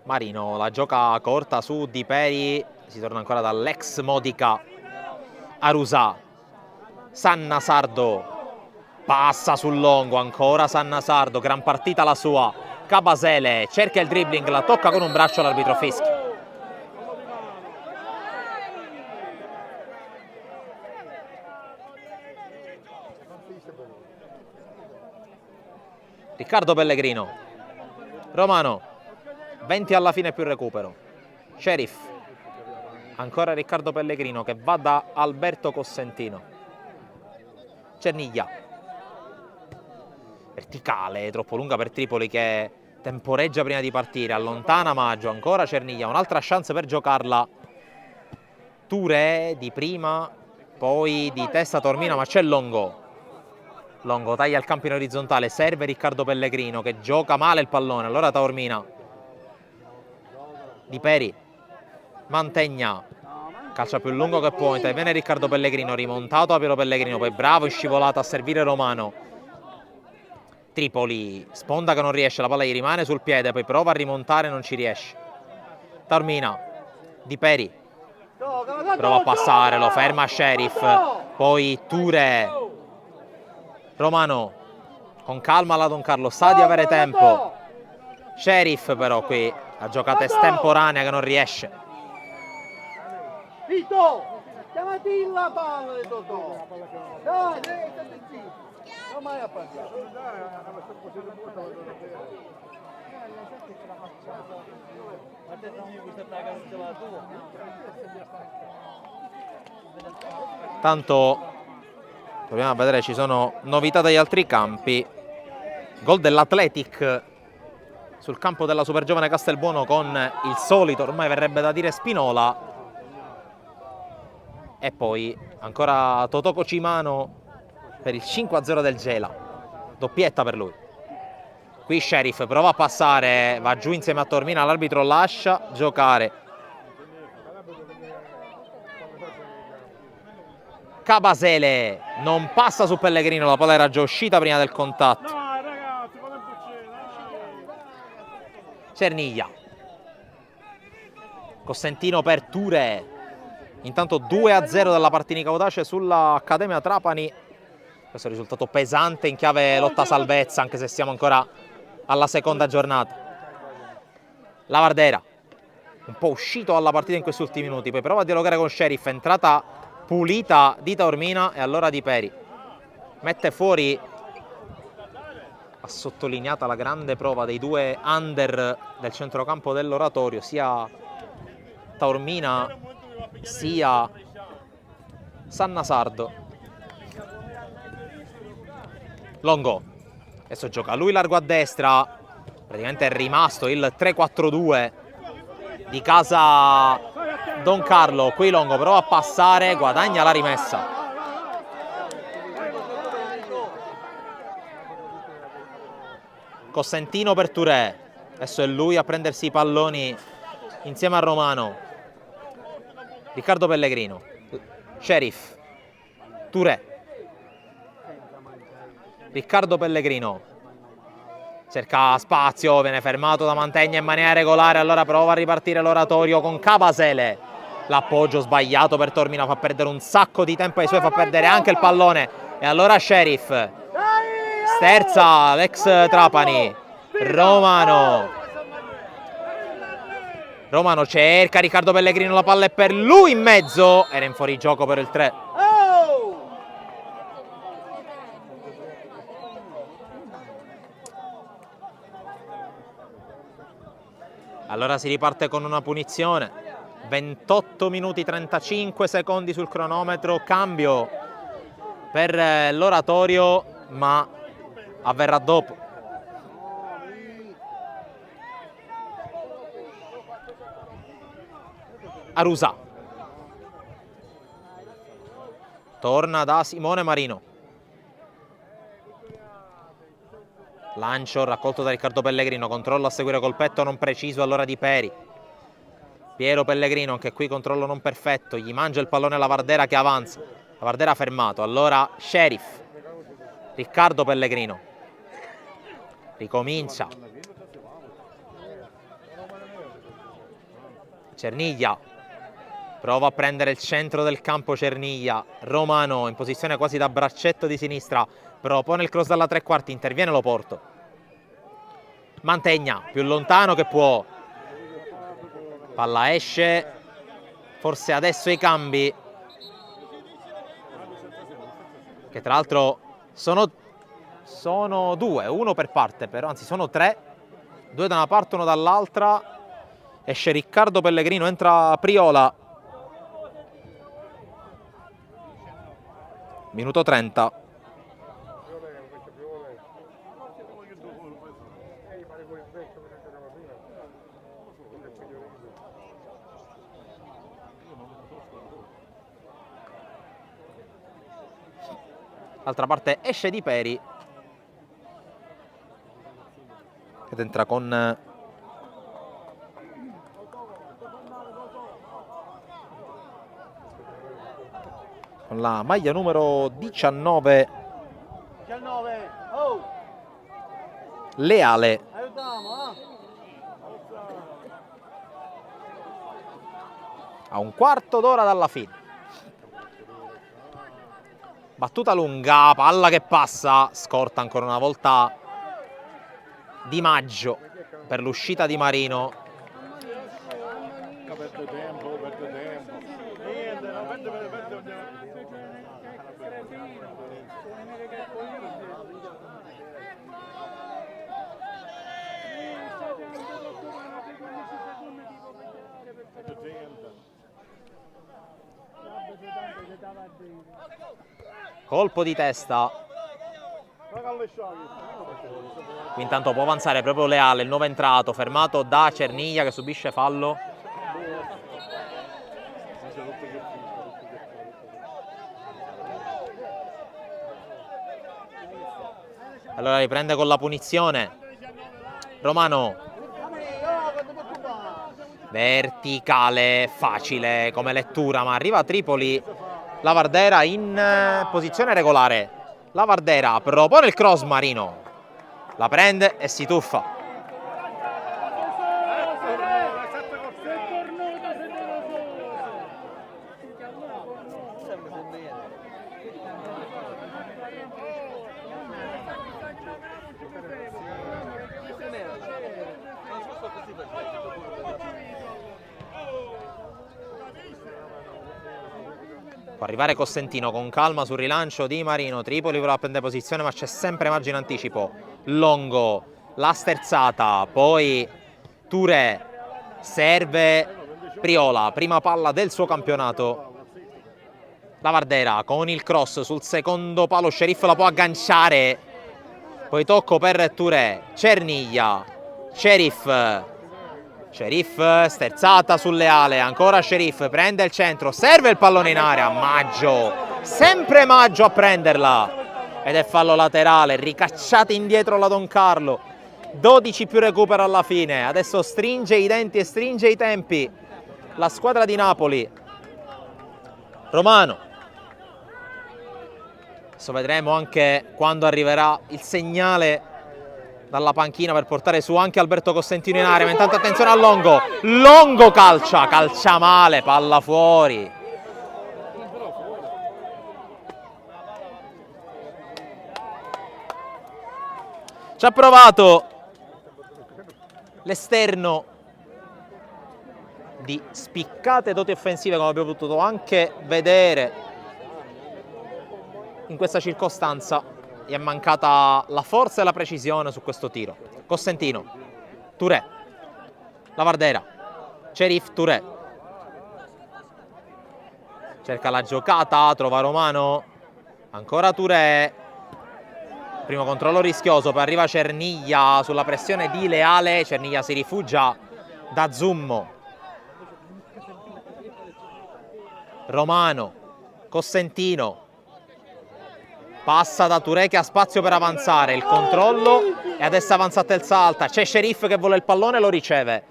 Marino la gioca corta su Di Peri, si torna ancora dall'ex Modica Arusa. Sanna Sardo passa sul Longo, ancora Sanna Sardo, gran partita la sua, Cabasele cerca il dribbling, la tocca con un braccio, l'arbitro fischia. Riccardo Pellegrino, Romano, 20 alla fine più recupero. Sheriff, ancora Riccardo Pellegrino che va da Alberto Cossentino. Cerniglia, verticale, troppo lunga per Tripoli che temporeggia prima di partire, allontana Maggio, ancora Cerniglia, un'altra chance per giocarla. Touré di prima, poi di testa Taormina, ma c'è Longo. Longo taglia il campo in orizzontale, serve Riccardo Pellegrino che gioca male il pallone, allora Taormina. Di Peri, Mantegna, calcia più lungo che può, interviene Riccardo Pellegrino, rimontato a Piero Pellegrino, poi bravo in scivolata a servire Romano. Tripoli, sponda che non riesce, la palla gli rimane sul piede, poi prova a rimontare, non ci riesce. Taormina, Di Peri, prova a passare, lo ferma Sheriff, poi Touré. Romano, con calma la Don Carlo, sa di avere tempo. Sheriff però qui, la giocata estemporanea che non riesce. Vito, chiamati la palla di Totò. Dai, stai zitto. Non mai a passare. Tanto proviamo a vedere, ci sono novità dagli altri campi. Gol dell'Athletic sul campo della Super Giovane Castelbuono con il solito, ormai verrebbe da dire, Spinola. E poi ancora Totò Cimano per il 5-0 del Gela. Doppietta per lui. Qui Sheriff prova a passare, va giù insieme a Taormina, l'arbitro lascia giocare. Cabasele non passa su Pellegrino, la palla era già uscita prima del contatto. Cerniglia, Cossentino per Touré. Intanto 2-0 della Partinica Audace sull'Accademia Trapani. Questo è un risultato pesante in chiave lotta salvezza, anche se siamo ancora alla seconda giornata. Lavardera, un po' uscito dalla partita in questi ultimi minuti, poi prova a dialogare con Sheriff, entrata pulita di Taormina e allora Di Peri. Mette fuori, ha sottolineata la grande prova dei due under del centrocampo dell'Oratorio, sia Taormina sia Sannasardo. Longo, adesso gioca lui largo a destra, praticamente è rimasto il 3-4-2 di casa Don Carlo. Qui Longo prova a passare, guadagna la rimessa. Cossentino per Touré, adesso è lui a prendersi i palloni insieme a Romano. Riccardo Pellegrino, Sheriff, Touré, Riccardo Pellegrino, cerca spazio, viene fermato da Mantegna in maniera regolare, allora prova a ripartire l'Oratorio con Cabasele. L'appoggio sbagliato per Taormina, fa perdere un sacco di tempo ai suoi, fa perdere anche il pallone. E allora Sheriff, sterza l'ex Trapani, Romano cerca Riccardo Pellegrino, la palla è per lui in mezzo, era in fuorigioco per il 3. Allora si riparte con una punizione, 28 minuti 35 secondi sul cronometro, cambio per l'Oratorio, ma avverrà dopo. Arusa, torna da Simone Marino, lancio raccolto da Riccardo Pellegrino, controllo a seguire col petto non preciso allora Di Peri. Piero Pellegrino, anche qui controllo non perfetto, gli mangia il pallone Lavardera che avanza, Lavardera fermato, allora Sheriff, Riccardo Pellegrino, ricomincia, Cerniglia, prova a prendere il centro del campo Cerniglia, Romano in posizione quasi da braccetto di sinistra, propone il cross dalla tre quarti, interviene Loporto. Mantegna, più lontano che può. Palla esce, forse adesso i cambi, che tra l'altro sono due, uno per parte, però, anzi sono tre, due da una parte, uno dall'altra. Esce Riccardo Pellegrino, entra Priola. Minuto 30. D'altra parte esce Di Peri ed entra con la maglia numero 19 Oh, Leale. aiutiamo, A un quarto d'ora dalla fine. Battuta lunga, palla che passa, scorta ancora una volta Di Maggio per l'uscita di Marino. Perde tempo. Niente, no, perde. Colpo di testa. Qui intanto può avanzare proprio Leale, il nuovo entrato, fermato da Cerniglia che subisce fallo. Allora riprende con la punizione Romano. Verticale, facile come lettura, ma arriva a Tripoli Lavardera in posizione regolare. Lavardera propone il cross, Marino la prende e si tuffa. Può arrivare Costantino con calma sul rilancio di Marino. Tripoli vorrà prendere posizione, ma c'è sempre margine anticipo. Longo, la sterzata, poi Touré, serve Priola, prima palla del suo campionato. Lavardera con il cross sul secondo palo, Sheriff la può agganciare, poi tocco per Touré, Cerniglia, Sheriff sterzata sul Leale, ancora Sheriff, prende il centro, serve il pallone in area, Maggio, sempre Maggio a prenderla ed è fallo laterale, ricacciata indietro la Don Carlo. 12 più recupero alla fine, adesso stringe i denti e stringe i tempi la squadra di Napoli. Romano, adesso vedremo anche quando arriverà il segnale dalla panchina per portare su anche Alberto Costantino in area, ma intanto attenzione a Longo. Longo calcia male, palla fuori. Ci ha provato l'esterno di spiccate doti offensive, come abbiamo potuto anche vedere in questa circostanza. Gli è mancata la forza e la precisione su questo tiro. Costantino, Touré, Lavardera, Sheriff, Touré. Cerca la giocata, trova Romano, ancora Touré. Primo controllo rischioso, poi arriva Cerniglia sulla pressione di Leale. Cerniglia si rifugia da Zummo. Romano, Costantino. Passa da Touré che ha spazio per avanzare, il controllo e adesso avanzata il salta. C'è Sheriff che vuole il pallone e lo riceve.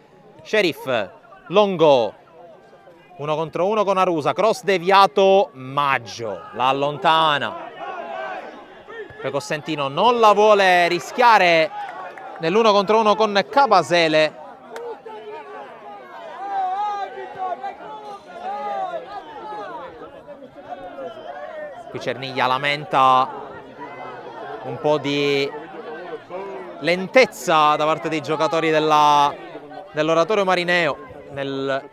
Sheriff, Longo, 1 contro 1 con Arusa, cross deviato, Maggio, la allontana. Poi Costantino non la vuole rischiare nell'1 contro 1 con Cabasele. Qui Cerniglia lamenta un po' di lentezza da parte dei giocatori dell'Oratorio Marineo nel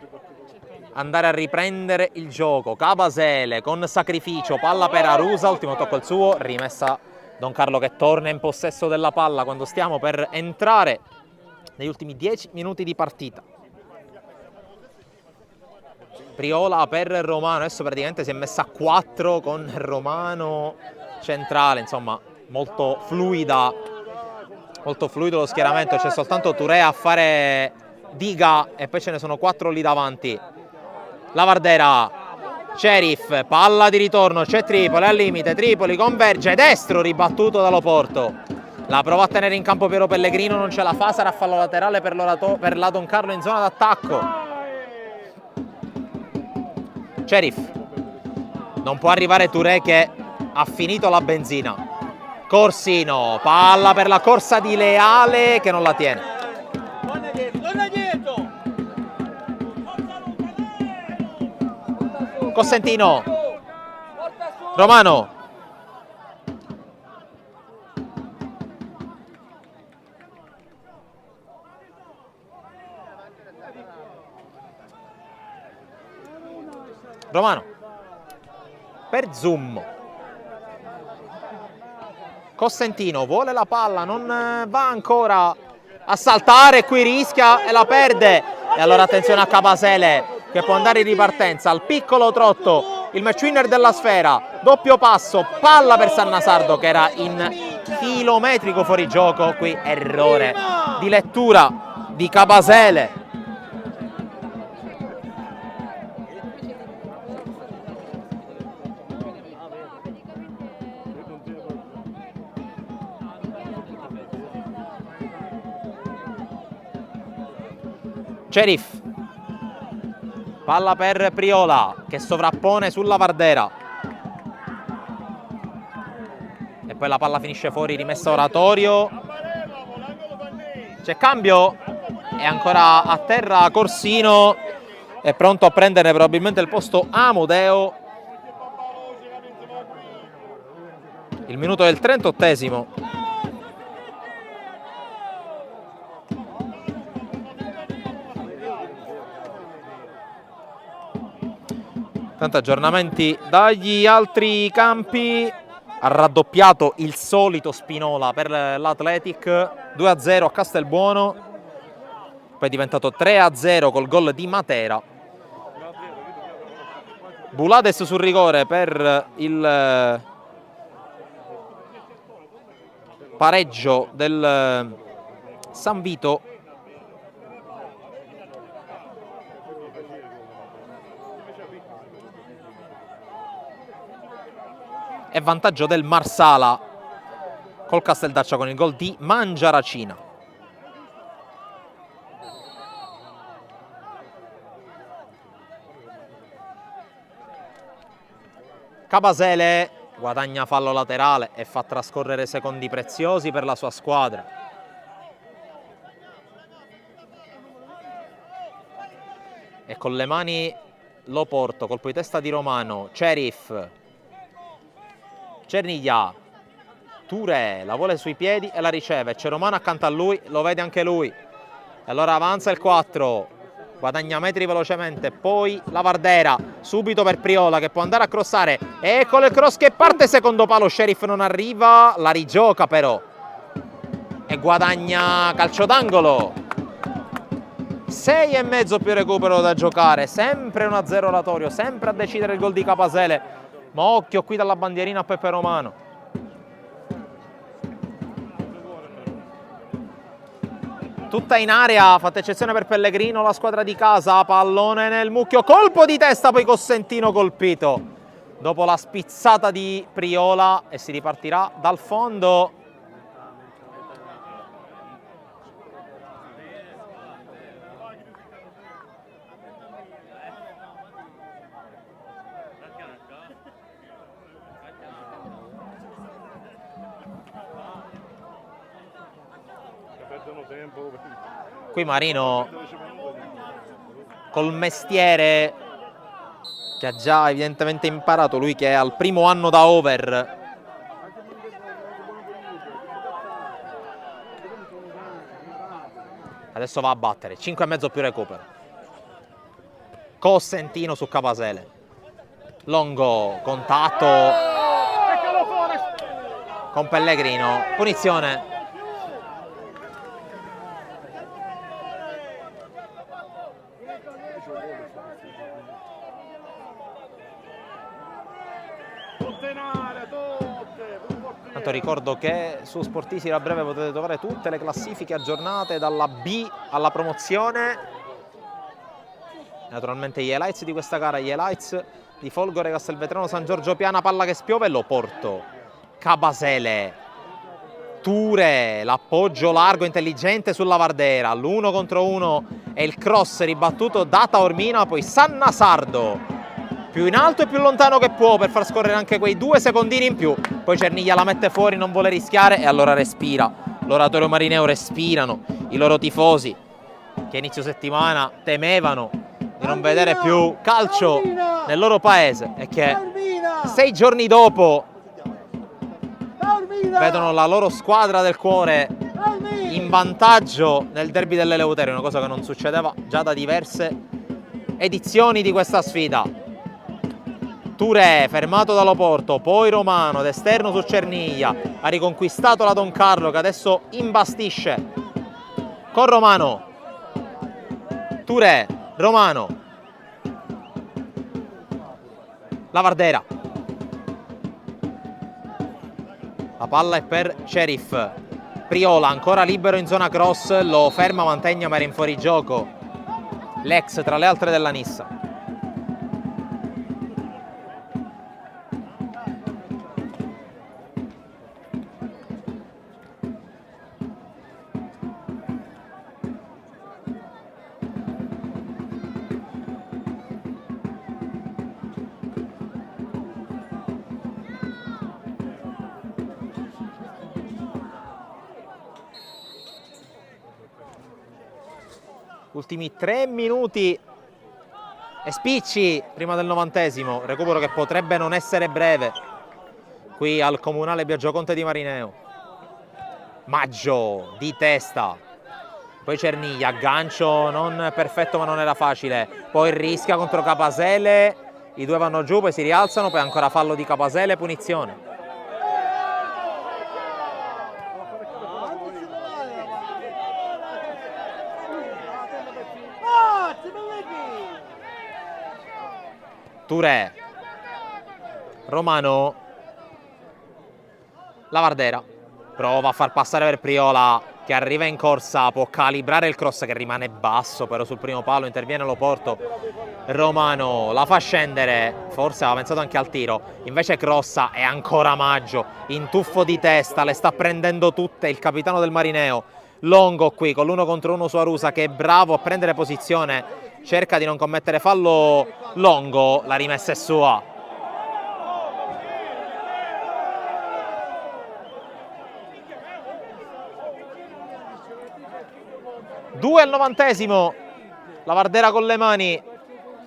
andare a riprendere il gioco. Cabasele con sacrificio, palla per Arusa, ultimo tocco il suo, rimessa Don Carlo che torna in possesso della palla quando stiamo per entrare negli ultimi 10 minuti di partita. Priola per Romano, adesso praticamente si è messa a 4 con Romano centrale, insomma molto fluido lo schieramento, c'è soltanto Touré a fare diga e poi ce ne sono 4 lì davanti. Lavardera, Sheriff, palla di ritorno, c'è Tripoli al limite, Tripoli converge, destro ribattuto da Loporto, la prova a tenere in campo Piero Pellegrino, non ce la fa, sarà fallo laterale per la Don Carlo in zona d'attacco. Sheriff, non può arrivare Touré che ha finito la benzina. Corsino, palla per la corsa di Leale che non la tiene. Cosentino, Romano, per Zoom. Cosentino vuole la palla, non va ancora a saltare, qui rischia e la perde. E allora attenzione a Cabasele che può andare in ripartenza al piccolo trotto, il match winner della sfera, doppio passo, palla per Sannasardo che era in chilometrico fuorigioco, qui errore di lettura di Cabasele. Sheriff, palla per Priola che sovrappone sulla Lavardera e poi la palla finisce fuori, rimessa Oratorio, c'è cambio e ancora a terra Corsino, è pronto a prendere probabilmente il posto Amodeo. Il minuto del 38esimo. Tanti aggiornamenti dagli altri campi. Ha raddoppiato il solito Spinola per l'Athletic, 2-0 a Castelbuono, poi è diventato 3-0 col gol di Matera. Bulades sul rigore per il pareggio del San Vito. E vantaggio del Marsala col Casteldaccia con il gol di Mangiaracina. Cabasele guadagna fallo laterale e fa trascorrere secondi preziosi per la sua squadra. E con le mani Loporto, colpo di testa di Romano, Sheriff, Cerniglia, Touré la vuole sui piedi e la riceve, c'è Romano accanto a lui, lo vede anche lui, e allora avanza il 4, guadagna metri velocemente, poi Lavardera, subito per Priola che può andare a crossare, eccolo il cross che parte, secondo palo, Sheriff non arriva, la rigioca però e guadagna calcio d'angolo. 6,5 più recupero da giocare, sempre 1-0 Oratorio, sempre a decidere il gol di Cabasele. Ma occhio qui dalla bandierina a Peppe Romano. Tutta in area, fatta eccezione per Pellegrino, la squadra di casa, pallone nel mucchio, colpo di testa, poi Cosentino colpito. Dopo la spizzata di Priola e si ripartirà dal fondo. Qui Marino col mestiere che ha già evidentemente imparato, lui che è al primo anno da over, Adesso va a battere, 5,5 più recupero. Cosentino su Capasele. Longo, contatto con Pellegrino, punizione. Tanto ricordo che su Sportisili a breve potete trovare tutte le classifiche aggiornate dalla B alla promozione. Naturalmente gli highlights di questa gara, gli highlights di Folgore, Castelvetrano, San Giorgio Piana, palla che spiove e Loporto. Capasele, Ture, l'appoggio largo intelligente sulla Vardera, l'1 contro 1 e il cross ribattuto da Taormina, poi Sannasardo più in alto e più lontano che può per far scorrere anche quei 2 secondini in più, poi Cerniglia la mette fuori, non vuole rischiare e allora respira. L'oratorio marineo respirano, i loro tifosi che inizio settimana temevano di non vedere più calcio nel loro paese e che 6 giorni dopo vedono la loro squadra del cuore in vantaggio nel derby dell'Eleuterio, una cosa che non succedeva già da diverse edizioni di questa sfida. Touré fermato da Loporto, poi Romano d'esterno su Cerniglia, ha riconquistato la Don Carlo che adesso imbastisce con Romano. Touré, Romano, la Vardera, la palla è per Cerif. Priola ancora libero in zona cross, lo ferma Mantegna ma era in fuorigioco l'ex tra le altre della Nissa. Ultimi 3 minuti e spicci prima del 90°, recupero che potrebbe non essere breve qui al Comunale Biagioconte di Marineo. Maggio di testa, poi Cerniglia, aggancio non perfetto ma non era facile, poi rischia contro Capasele, i due vanno giù, poi si rialzano, poi ancora fallo di Capasele, punizione. Touré, Romano, la Vardera prova a far passare per Priola che arriva in corsa, può calibrare il cross che rimane basso però sul primo palo, interviene Loporto. Romano la fa scendere, forse aveva pensato anche al tiro, invece crossa e ancora Maggio in tuffo di testa, le sta prendendo tutte il capitano del Marineo. Longo qui con l'1 contro 1 su Arusa che è bravo a prendere posizione, cerca di non commettere fallo. Longo, la rimessa è sua. Due al 90°, la Vardera con le mani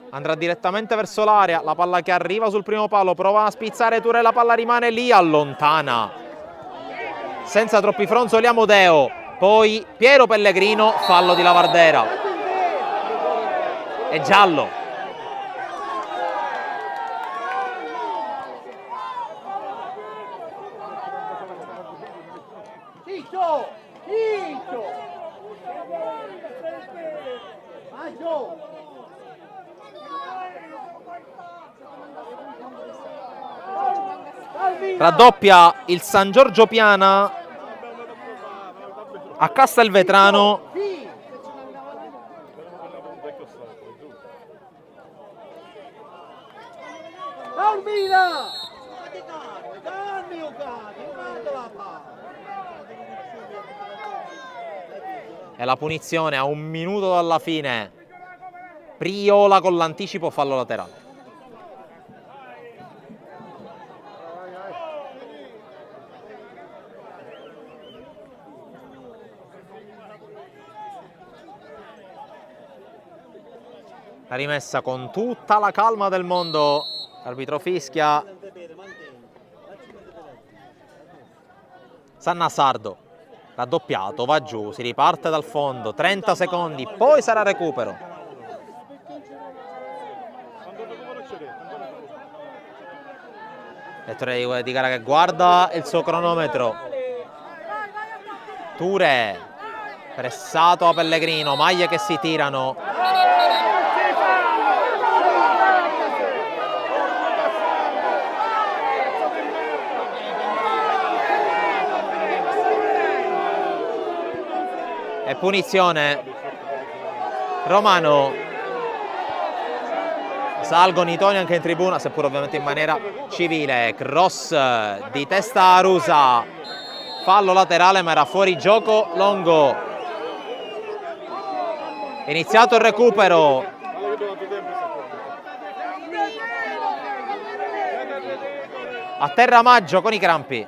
andrà direttamente verso l'area, la palla che arriva sul primo palo, prova a spizzare Touré, la palla rimane lì, allontana senza troppi fronzoli Amodeo, poi Piero Pellegrino, fallo di la Vardera, è giallo. Raddoppia il San Giorgio Piana a Castelvetrano. E la punizione a 1 minuto dalla fine. Priola con l'anticipo, fallo laterale. La rimessa con tutta la calma del mondo, l'arbitro fischia. Sannasardo, raddoppiato, va giù, si riparte dal fondo, 30 secondi, poi sarà recupero. Direttore di gara che guarda il suo cronometro. Touré, pressato a Pellegrino, maglie che si tirano. E punizione. Romano. Salgono i toni anche in tribuna, seppur ovviamente in maniera civile. Cross di testa a Rusa. Fallo laterale ma era fuori gioco Longo. È iniziato il recupero. A terra Maggio con i crampi.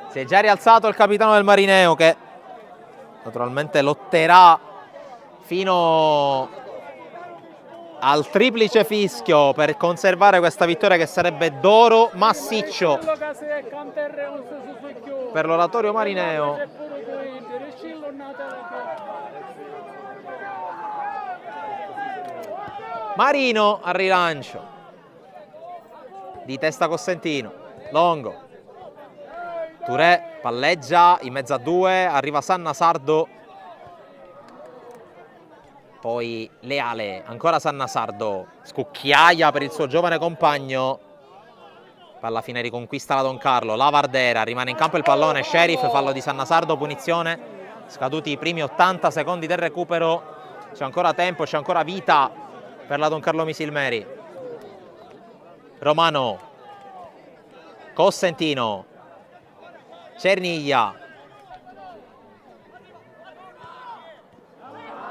Si è già rialzato il capitano del Marineo che naturalmente lotterà fino al triplice fischio per conservare questa vittoria che sarebbe d'oro massiccio per l'oratorio marineo. Marino al rilancio di testa Cosentino. Longo. Touré palleggia in mezzo a due, arriva Sanna Sardo, poi Leale, ancora Sanna Sardo, scucchiaia per il suo giovane compagno, alla fine riconquista la Don Carlo, la Vardera, rimane in campo il pallone, Sheriff, fallo di Sanna Sardo, punizione, scaduti i primi 80 secondi del recupero, c'è ancora tempo, c'è ancora vita per la Don Carlo Misilmeri. Romano, Cosentino, Cerniglia,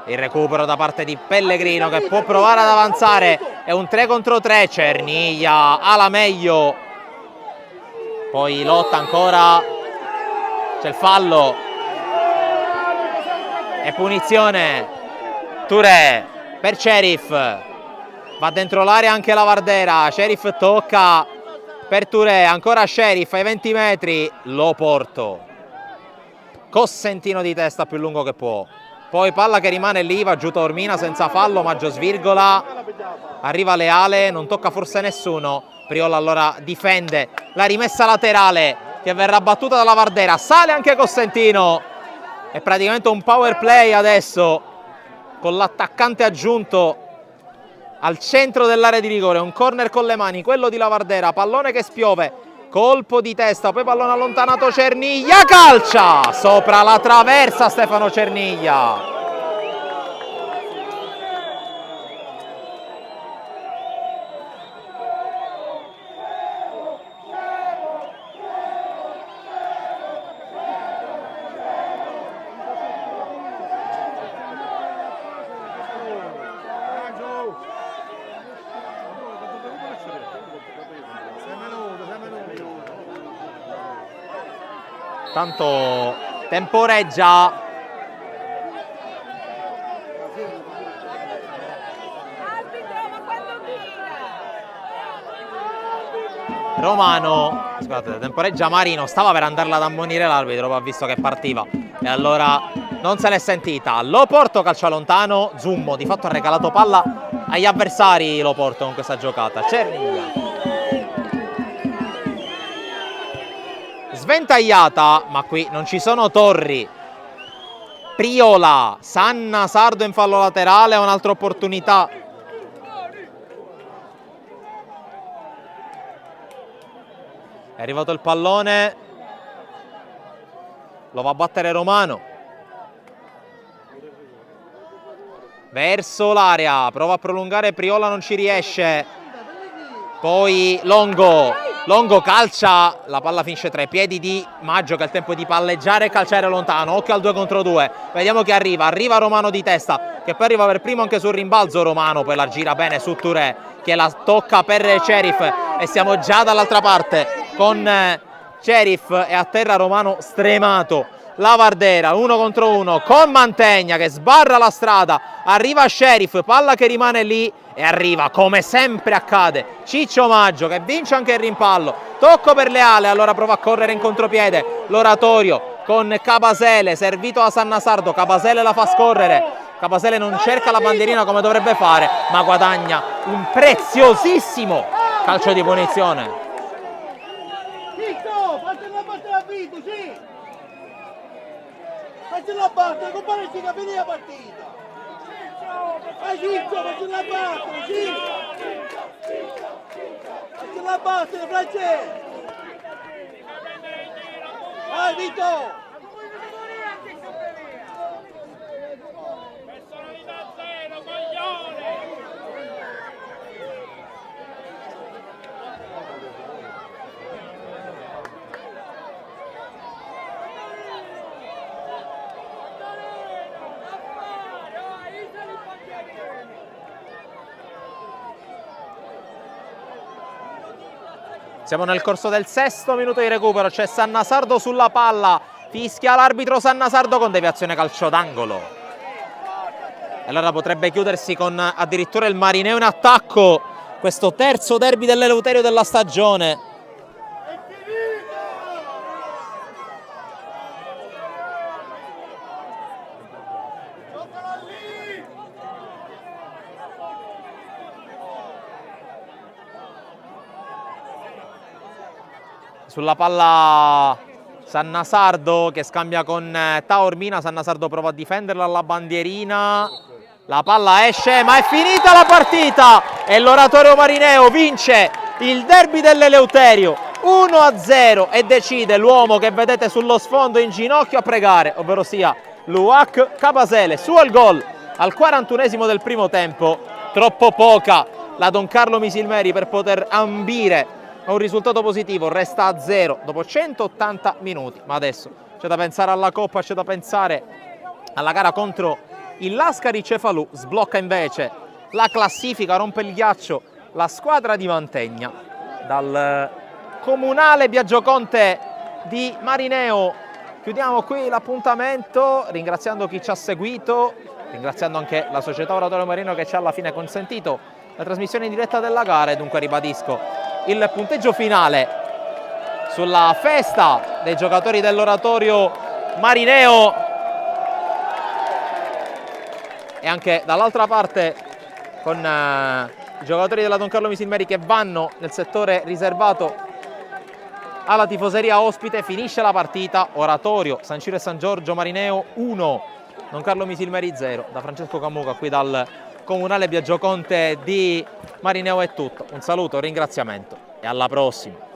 il recupero da parte di Pellegrino che può provare ad avanzare, è un 3 contro 3, Cerniglia ha la meglio, poi lotta ancora, c'è il fallo e punizione. Touré per Sheriff, va dentro l'area anche la Vardera, Sheriff tocca per Touré, ancora Sheriff ai 20 metri, lo porto. Cosentino di testa più lungo che può. Poi palla che rimane lì, va giù Taormina senza fallo, Maggio svirgola. Arriva Leale, non tocca forse nessuno. Priola allora difende la rimessa laterale che verrà battuta dalla Vardera. Sale anche Cosentino. È praticamente un power play adesso con l'attaccante aggiunto al centro dell'area di rigore, un corner con le mani, quello di Lavardera, pallone che spiove, colpo di testa, poi pallone allontanato, Cerniglia calcia sopra la traversa Stefano Cerniglia. Tanto temporeggia Romano, scusate, temporeggia Marino, stava per andarla ad ammonire l'arbitro, ma ha visto che partiva e allora non se l'è sentita. Loporto calcia lontano, Zummo di fatto ha regalato palla agli avversari, Loporto con questa giocata. Cerniglia sventagliata, ma qui non ci sono torri. Priola, Sanna Sardo in fallo laterale, ha un'altra opportunità. È arrivato il pallone, lo va a battere Romano. Verso l'area, prova a prolungare Priola, non ci riesce. Poi Longo calcia, la palla finisce tra i piedi di Maggio che ha il tempo di palleggiare e calciare lontano. Occhio al 2 contro 2, vediamo che arriva Romano di testa, che poi arriva per primo anche sul rimbalzo Romano, poi la gira bene su Touré che la tocca per Sheriff e siamo già dall'altra parte con Sheriff e a terra Romano stremato Lavardera, 1 contro 1 con Mantegna che sbarra la strada, arriva Sheriff, palla che rimane lì e arriva come sempre accade Ciccio Maggio che vince anche il rimpallo, tocco per Leale, allora prova a correre in contropiede l'Oratorio con Cabasele, servito da Sannasardo, Cabasele la fa scorrere, Cabasele non cerca la bandierina come dovrebbe fare, ma guadagna un preziosissimo calcio di punizione. Ciccio, fatela battere a Vito, sì! Fatela battere, compare ci capire la partita! Vai Ciccio, fatela battere, sì! Fatela battere, Francesco! Vai Vito! Siamo nel corso del 6° minuto di recupero, c'è Sannasardo sulla palla, fischia l'arbitro Sannasardo con deviazione calcio d'angolo. E allora potrebbe chiudersi con addirittura il Marineo in attacco, questo terzo derby dell'Eleuterio della stagione. Sulla palla Sannasardo che scambia con Taormina, Sannasardo prova a difenderla alla bandierina, la palla esce ma è finita la partita e l'Oratorio Marineo vince il derby dell'Eleuterio 1-0 e decide l'uomo che vedete sullo sfondo in ginocchio a pregare, ovvero sia Luac Cabasele, su al gol al 41esimo del primo tempo, troppo poca la Don Carlo Misilmeri per poter ambire a un risultato positivo, resta a 0 dopo 180 minuti, ma adesso c'è da pensare alla Coppa, c'è da pensare alla gara contro il Lascari Cefalù, sblocca invece la classifica, rompe il ghiaccio la squadra di Mantegna. Dal Comunale Biagioconte di Marineo chiudiamo qui l'appuntamento, ringraziando chi ci ha seguito, ringraziando anche la società Oratorio Marineo che ci ha alla fine consentito la trasmissione in diretta della gara e dunque ribadisco il punteggio finale sulla festa dei giocatori dell'Oratorio Marineo e anche dall'altra parte con i giocatori della Don Carlo Misilmeri che vanno nel settore riservato alla tifoseria ospite. Finisce la partita, Oratorio San Ciro e San Giorgio Marineo 1, Don Carlo Misilmeri 0. Da Francesco Camuca qui dal Comunale Biagioconte di Marineo è tutto, un saluto, un ringraziamento e alla prossima.